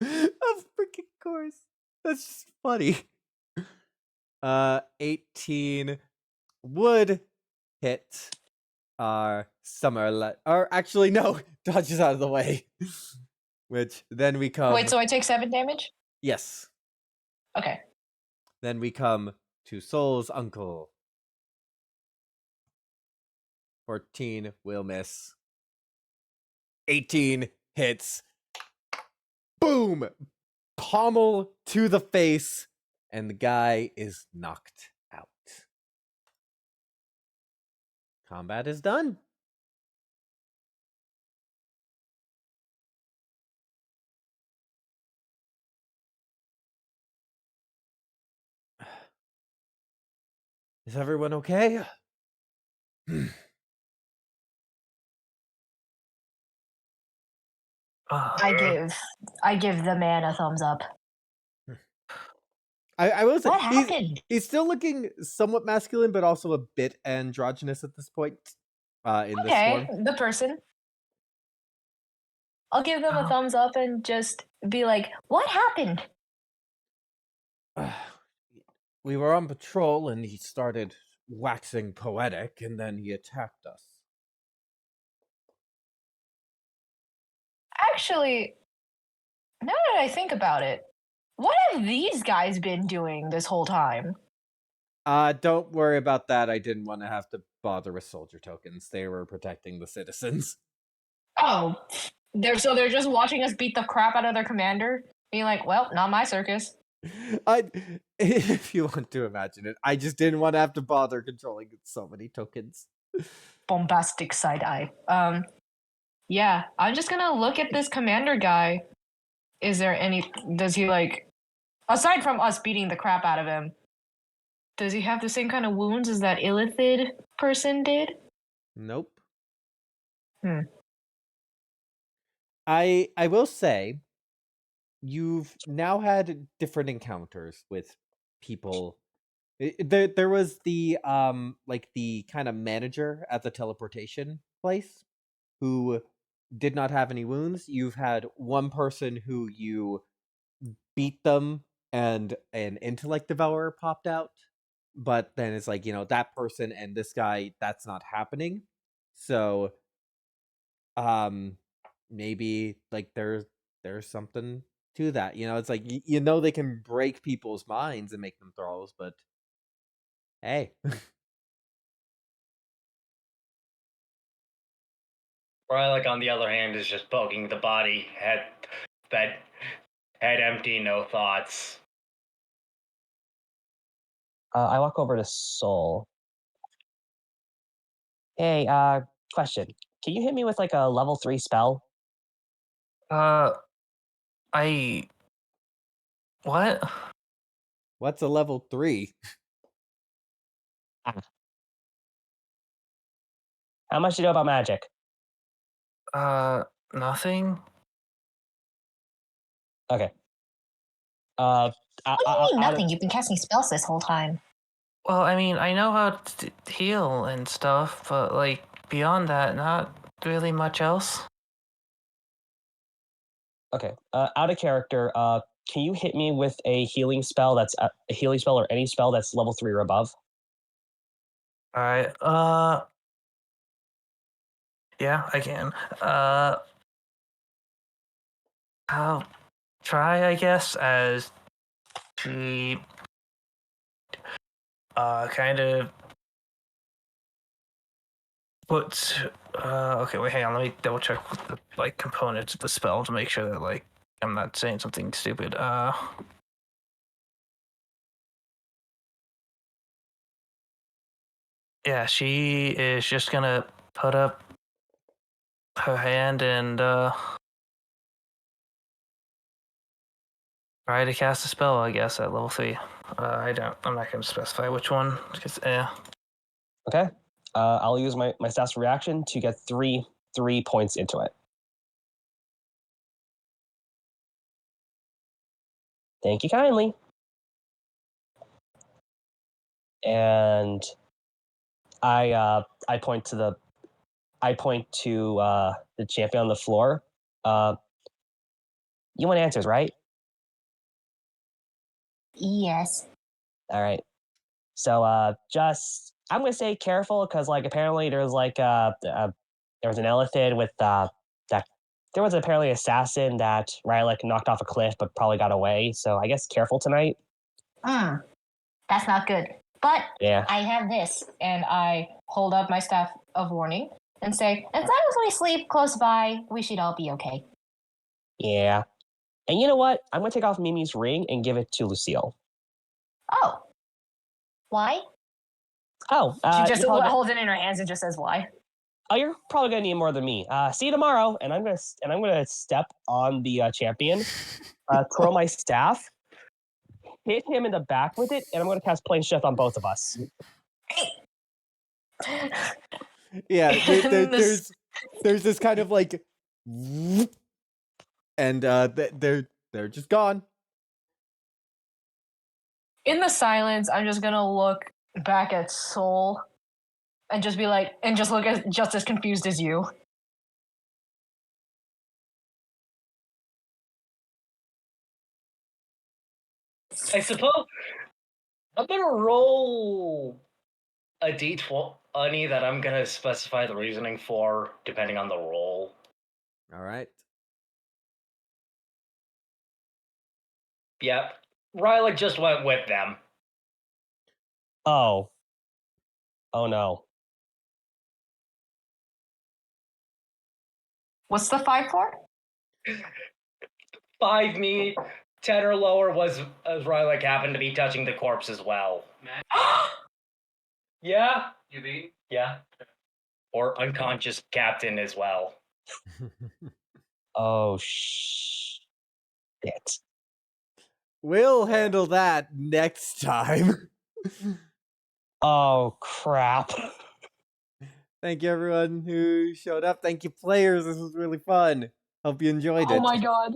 Of freaking course. That's just funny. 18 would hit Summer. Or actually, no, dodges out of the way. Which then we come. Wait, so I take 7 damage? Yes. Okay. Then we come to Soul's uncle. 14 will miss. 18 hits. Boom! Pommel to the face, and the guy is knocked out. Combat is done. Is everyone okay? I give the man a thumbs up. I will say What happened? he's still looking somewhat masculine, but also a bit androgynous at this point. In this Okay, form. the person. I'll give them a thumbs up and just be like, what happened? We were on patrol and he started waxing poetic and then he attacked us. Actually, now that I think about it, what have these guys been doing this whole time? Don't worry about that. I didn't want to have to bother with soldier tokens. They were protecting the citizens. Oh, they're just watching us beat the crap out of their commander, being like, well, not my circus. If you want to imagine it, I just didn't want to have to bother controlling so many tokens. Bombastic side eye. Yeah, I'm just gonna look at this commander guy. Is there does he like, aside from us beating the crap out of him, does he have the same kind of wounds as that Illithid person did? Nope. Hmm. I will say, you've now had different encounters with people. There was the like the kind of manager at the teleportation place who did not have any wounds. You've had one person who you beat them and an intellect devourer popped out, but then it's like, that person and this guy, that's not happening. So maybe like there's something to that. It's like they can break people's minds and make them thralls, but hey. Rylik, on the other hand, is just poking the body, head empty, no thoughts. I walk over to Soul. Hey, question. Can you hit me with like a level 3 spell? What? What's a level 3? How much do you know about magic? Nothing. Okay. What do you mean nothing? You've been casting spells this whole time. Well, I mean, I know how to heal and stuff, but like beyond that, not really much else. Okay. Out of character, can you hit me with a healing spell that's a healing spell or any spell that's level 3 or above? All right. Yeah, I can. I'll try, I guess, as she kind of puts okay, wait, hang on, let me double check the like components of the spell to make sure that like I'm not saying something stupid. Yeah, she is just gonna put up her hand and try to cast a spell, I guess, at level 3. I'm not gonna specify which one, because Okay. I'll use my stats reaction to get 3 points into it. Thank you kindly. And I point to the champion on the floor. You want answers, right? Yes. All right. So just I'm gonna say careful because like apparently there's like there was an elephant with that there was apparently an assassin that Rylak knocked off a cliff but probably got away. So I guess careful tonight. That's not good. But Yeah. I have this, and I hold up my staff of warning and say, as long as we sleep close by, we should all be okay. Yeah. And you know what? I'm gonna take off Mimi's ring and give it to Lucille. Oh. Why? Oh, She just you're probably, holds it in her hands and just says why. you're probably gonna need more than me. See you tomorrow. And I'm gonna step on the champion, twirl my staff, hit him in the back with it, and I'm gonna cast Plane Shift on both of us. Yeah, This- there's this kind of like, and they're just gone. In the silence, I'm just gonna look back at Soul and just be like, and just look just as confused as you. I suppose I'm gonna roll a d20 that I'm gonna specify the reasoning for, depending on the roll. All right. Yep. Rylak just went with them. Oh. Oh no. What's the 5 for? 5 me, 10 or lower was as Rylak happened to be touching the corpse as well. Yeah? You mean? Yeah. Or unconscious captain as well. Oh shit. We'll handle that next time. Oh crap. Thank you, everyone who showed up. Thank you, players. This was really fun. Hope you enjoyed it. Oh my god.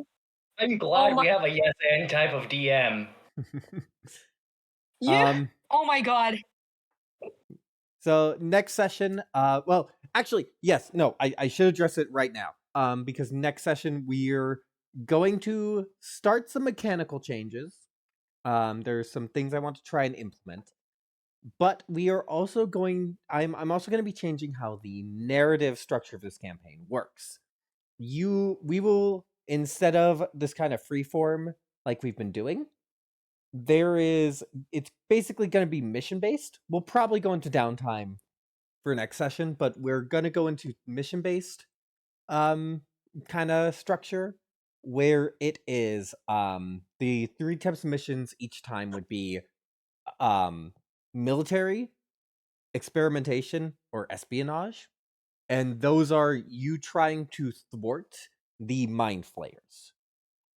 I'm glad my- we have a yes and type of DM. Yeah. Oh my god. So next session, well, actually, yes, no, I should address it right now. Because next session we're going to start some mechanical changes. There's some things I want to try and implement. But we are also I'm also going to be changing how the narrative structure of this campaign works. We will, instead of this kind of freeform like we've been doing, it's basically going to be mission based. We'll probably go into downtime for next session, but we're going to go into mission based kind of structure where it is the 3 types of missions each time would be military, experimentation, or espionage. And those are you trying to thwart the mind flayers.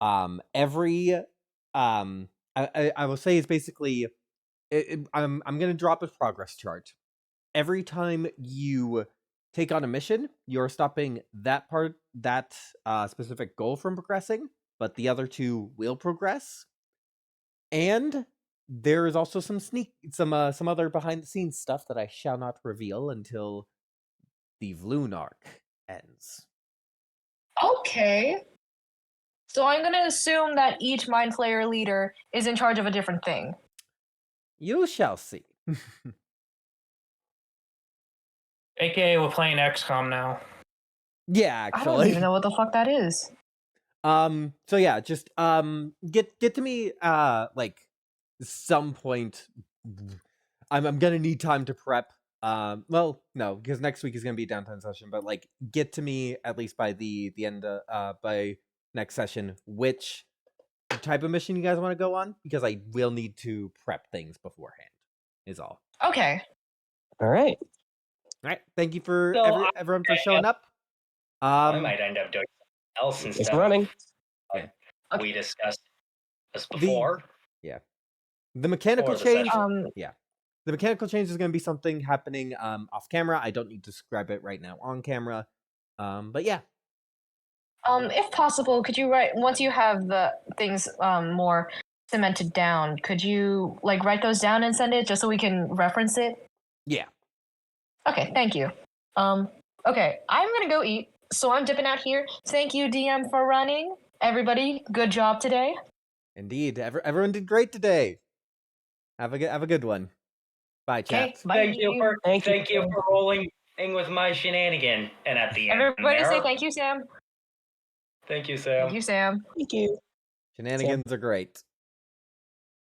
I will say it's basically I'm gonna drop a progress chart. Every time you take on a mission, you're stopping that specific goal from progressing, but the other 2 will progress. And there is also some other behind the scenes stuff that I shall not reveal until the Vloon arc ends. Okay. So I'm gonna assume that each Mind Flayer leader is in charge of a different thing. You shall see. AKA, we're playing XCOM now. Yeah, I don't actually. even know what the fuck that is. So yeah, just get to me like some point. I'm gonna need time to prep. Well, no, because next week is gonna be a downtime session, but like get to me at least by the end by next session which type of mission you guys want to go on, because I will need to prep things beforehand. Is all. Okay. All right. All right. Thank you for So, everyone for showing up. I might end up doing something else It's instead. running. We discussed this before. The mechanical Or the change. session. The mechanical change is going to be something happening off camera. I don't need to describe it right now on camera. But yeah. If possible, could you write once you have the things more cemented down. Could you like write those down and send it just so we can reference it? Yeah. Okay, thank you. Okay, I'm gonna go eat, so I'm dipping out here. Thank you, DM, for running. Everybody, good job today. Indeed. Everyone did great today. Have a good one. Bye, Okay, chaps. bye. Thank you for Thank you. for rolling in with my shenanigan. And at the end, Everybody say there- thank you, Sam. Thank you, Sam. Thank you, Sam. Thank you. Shenanigans are great.